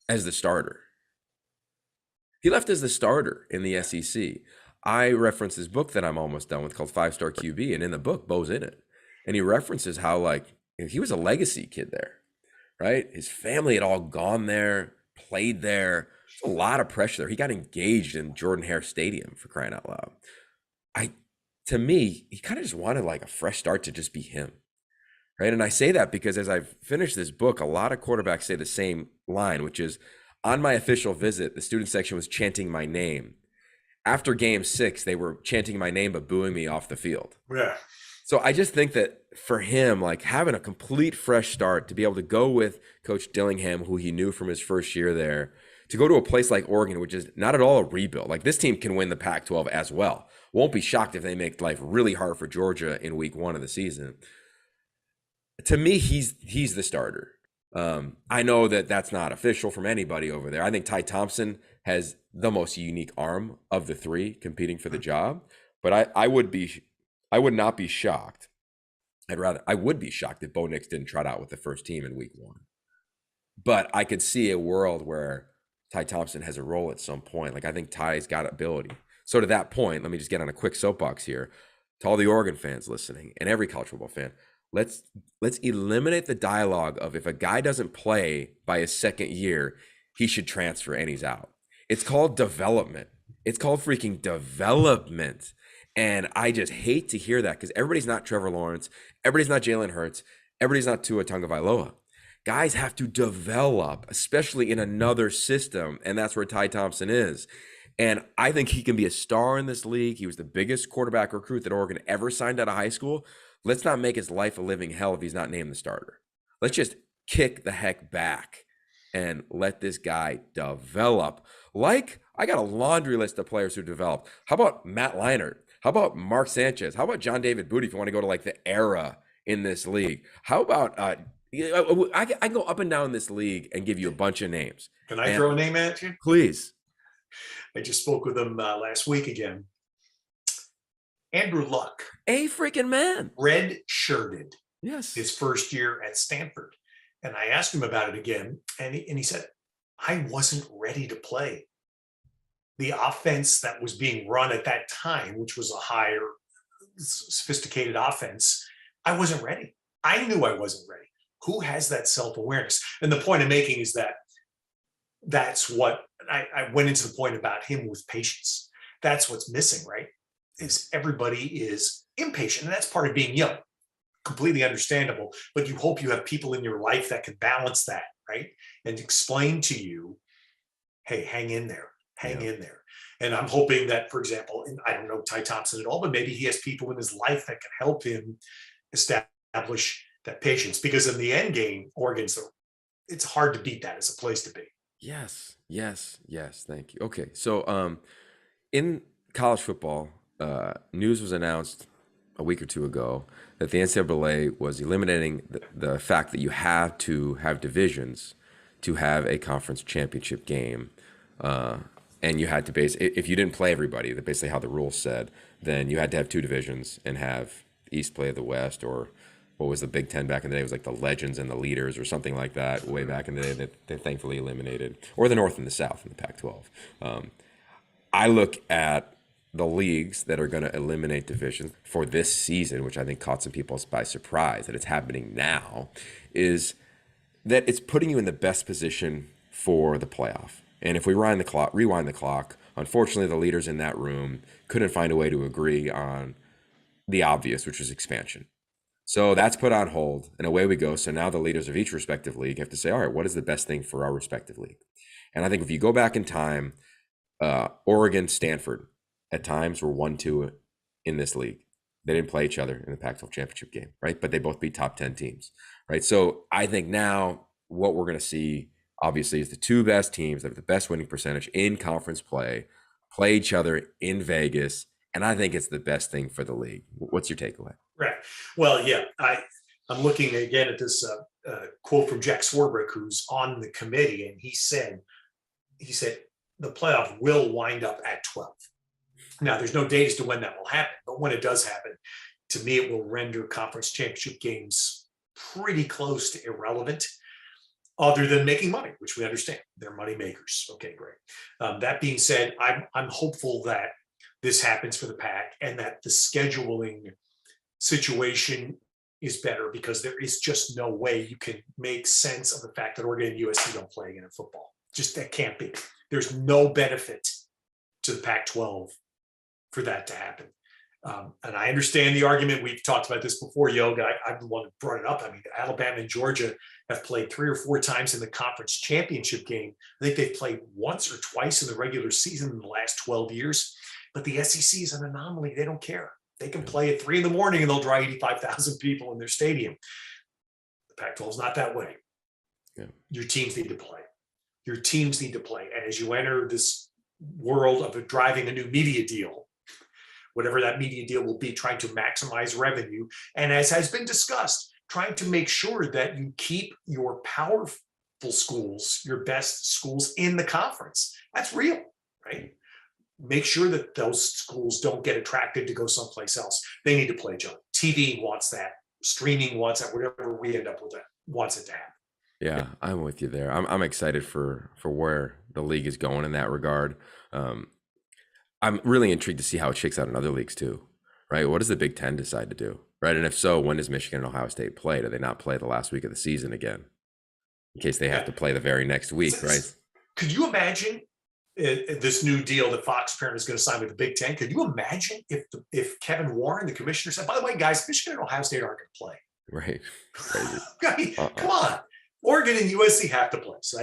S1: as the starter. He left as the starter in the SEC. I reference his book that I'm almost done with called 5-Star QB, and in the book, Bo's in it. And he references how, like, he was a legacy kid there, right? His family had all gone there, played there. There's a lot of pressure there. He got engaged in Jordan-Hare Stadium, for crying out loud. To me, he kind of just wanted like a fresh start to just be him, right? And I say that because as I've finished this book, a lot of quarterbacks say the same line, which is, on my official visit, the student section was chanting my name. After game 6, they were chanting my name but booing me off the field.
S2: Yeah.
S1: So I just think that for him, like having a complete fresh start, to be able to go with Coach Dillingham, who he knew from his first year there, to go to a place like Oregon, which is not at all a rebuild. Like, this team can win the Pac-12 as well. Won't be shocked if they make life really hard for Georgia in week 1 of the season. To me, he's the starter. I know that that's not official from anybody over there. I think Ty Thompson has the most unique arm of the 3 competing for the job. But I would not be shocked. I would be shocked if Bo Nix didn't trot out with the first team in week 1. But I could see a world where Ty Thompson has a role at some point. Like, I think Ty's got ability. So to that point, let me just get on a quick soapbox here. To all the Oregon fans listening and every college football fan, Let's let's eliminate the dialogue of if a guy doesn't play by his second year, he should transfer and he's out. It's called development. It's called freaking development. And I just hate to hear that because everybody's not Trevor Lawrence, everybody's not Jalen Hurts, everybody's not Tua Tagovailoa. Guys have to develop, especially in another system, and that's where Ty Thompson is. And I think he can be a star in this league. He was the biggest quarterback recruit that Oregon ever signed out of high school. Let's not make his life a living hell if he's not named the starter. Let's just kick the heck back and let this guy develop. Like, I got a laundry list of players who developed. How about Matt Leinart? How about Mark Sanchez? How about John David Booty if you want to go to like the era in this league? How about I can go up and down this league and give you a bunch of names.
S2: Can I throw a name at you?
S1: Please.
S2: I just spoke with him last week again. Andrew Luck.
S1: A freaking man.
S2: Red shirted.
S1: Yes.
S2: His first year at Stanford. And I asked him about it again. And he said, I wasn't ready to play. The offense that was being run at that time, which was a higher, sophisticated offense, I wasn't ready. I knew I wasn't ready. Who has that self-awareness? And the point I'm making is that that's what I went into the point about him with patience. That's what's missing, right? Is everybody is impatient. And that's part of being young. Completely understandable. But you hope you have people in your life that can balance that, right? And explain to you, hey, hang in there. Hang in there. And I'm hoping that, for example, and I don't know Ty Thompson at all, but maybe he has people in his life that can help him establish that patience. Because in the end game, Oregon's, it's hard to beat that as a place to be.
S1: Yes. Thank you. Okay. So in college football, news was announced a week or two ago that the NCAA was eliminating the fact that you have to have divisions to have a conference championship game. And you had to if you didn't play everybody, that basically how the rules said, then you had to have two divisions and have East play the West, or what was the Big Ten back in the day? It was like the Legends and the Leaders or something like that way back in the day that they thankfully eliminated, or the North and the South in the Pac-12. I look at the leagues that are going to eliminate divisions for this season, which I think caught some people by surprise that it's happening now, is that it's putting you in the best position for the playoff. And if we rewind the clock, unfortunately, the leaders in that room couldn't find a way to agree on the obvious, which was expansion. So that's put on hold, and away we go. So now the leaders of each respective league have to say, all right, what is the best thing for our respective league? And I think if you go back in time, Oregon, Stanford, at times were 1-2 in this league. They didn't play each other in the Pac-12 championship game, right? But they both beat top 10 teams, right? So I think now what we're going to see, obviously, is the two best teams that have the best winning percentage in conference play each other in Vegas. And I think it's the best thing for the league. What's your takeaway?
S2: Right. Well, yeah, I'm looking again at this quote from Jack Swarbrick, who's on the committee, and he said the playoff will wind up at 12. Now, there's no date as to when that will happen, but when it does happen, to me, it will render conference championship games pretty close to irrelevant, other than making money, which we understand. They're money makers. Okay, great. That being said, I'm hopeful that this happens for the Pac and that the scheduling situation is better, because there is just no way you can make sense of the fact that Oregon and USC don't play again in football. Just that can't be. There's no benefit to the Pac-12 for that to happen. And I understand the argument. We've talked about this before, Yoga. I'm the one who brought it up. I mean, Alabama and Georgia have played 3 or 4 times in the conference championship game. I think they've played once or twice in the regular season in the last 12 years. But the SEC is an anomaly. They don't care. They can play at 3 a.m. and they'll draw 85,000 people in their stadium. The Pac-12 is not that way.
S1: Yeah.
S2: Your teams need to play. Your teams need to play. And as you enter this world of driving a new media deal, whatever that media deal will be, trying to maximize revenue, and as has been discussed, trying to make sure that you keep your powerful schools, your best schools in the conference. That's real, right? Make sure that those schools don't get attracted to go someplace else. They need to play each other. TV wants that. Streaming wants that. Whatever we end up with, that wants it to happen.
S1: Yeah, I'm with you there. I'm excited for where the league is going in that regard. I'm really intrigued to see how it shakes out in other leagues too, right? What does the Big Ten decide to do, right? And if so, when does Michigan and Ohio State play? Do they not play the last week of the season again, in case they have to play the very next week, right?
S2: Could you imagine this new deal that Fox Parent is going to sign with the Big Ten? Could you imagine if Kevin Warren, the commissioner, said, by the way, guys, Michigan and Ohio State aren't going to play?
S1: Right. Crazy.
S2: I mean, come on. Oregon and USC have to play. So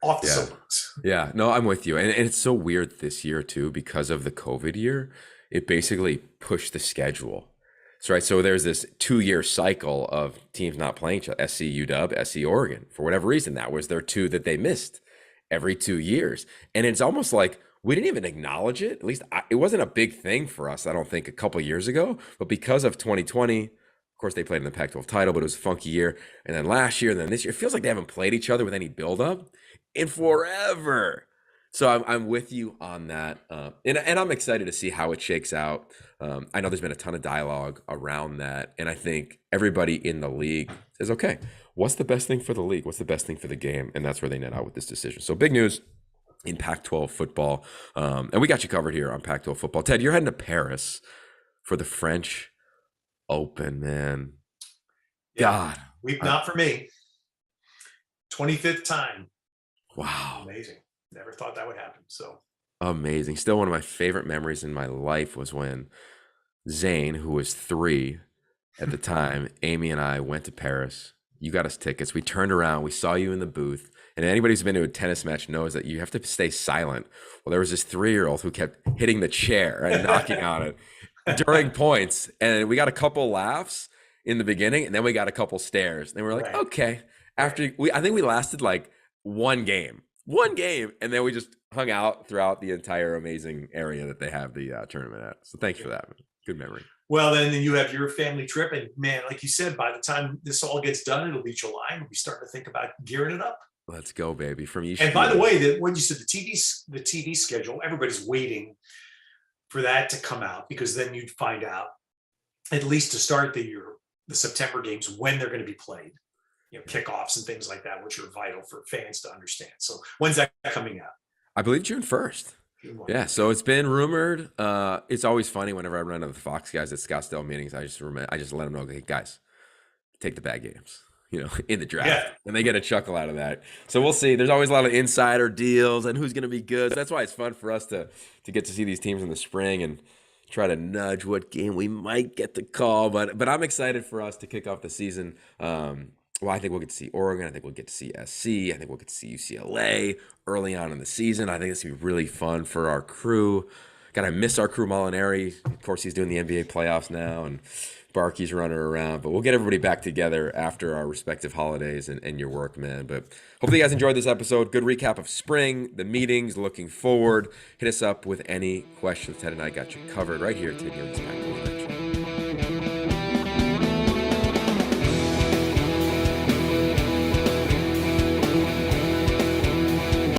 S2: off the soapbox.
S1: Yeah, no, I'm with you. And it's so weird this year too, because of the COVID year, it basically pushed the schedule. So there's this 2-year cycle of teams not playing each other, SC UW, SC Oregon. For whatever reason, that was their 2 that they missed every 2 years. And it's almost like we didn't even acknowledge it. At least it wasn't a big thing for us, I don't think, a couple years ago. But because of 2020, of course, they played in the Pac-12 title, but it was a funky year. And then last year, and then this year, it feels like they haven't played each other with any buildup in forever. So I'm with you on that. And I'm excited to see how it shakes out. I know there's been a ton of dialogue around that. And I think everybody in the league says, okay, what's the best thing for the league? What's the best thing for the game? And that's where they net out with this decision. So big news in Pac-12 football. And we got you covered here on Pac-12 football. Ted, you're heading to Paris for the French Open, man.
S2: Yeah, weep not for me. 25th time.
S1: Wow.
S2: Amazing. Never thought that would happen. So
S1: amazing. Still one of my favorite memories in my life was when Zane, who was 3 at the time, Amy and I went to Paris. You got us tickets. We turned around. We saw you in the booth. And anybody who's been to a tennis match knows that you have to stay silent. Well, there was this 3-year-old who kept hitting the chair and knocking on it during points. And we got a couple laughs in the beginning, and then we got a couple stares. And we were like, okay. I think we lasted like one game, and then we just hung out throughout the entire amazing area that they have the tournament at. So thanks for that. Good memory.
S2: Well, then you have your family trip, and man, like you said, by the time this all gets done, it'll be July, and we'll be starting to think about gearing it up.
S1: Let's go, baby. From you.
S2: And by the way, when you said the TV schedule, everybody's waiting for that to come out, because then you'd find out, at least to start the year, the September games, when they're going to be played. Kickoffs and things like that, which are vital for fans to understand. So when's that coming out?
S1: I believe June 1st. Yeah, so it's been rumored. It's always funny whenever I run into the Fox guys at Scottsdale meetings. I just let them know, hey, guys, take the bad games, in the draft, and they get a chuckle out of that. So we'll see. There's always a lot of insider deals and who's going to be good. So that's why it's fun for us to get to see these teams in the spring and try to nudge what game we might get to call. But I'm excited for us to kick off the season. Well, I think we'll get to see Oregon. I think we'll get to see SC. I think we'll get to see UCLA early on in the season. I think it's going to be really fun for our crew. God, I miss our crew, Molinari. Of course, he's doing the NBA playoffs now, and Barkey's running around. But we'll get everybody back together after our respective holidays and your work, man. But hopefully you guys enjoyed this episode. Good recap of spring, the meetings, looking forward. Hit us up with any questions. Ted and I got you covered right here at Ted Yogi's Pac-12.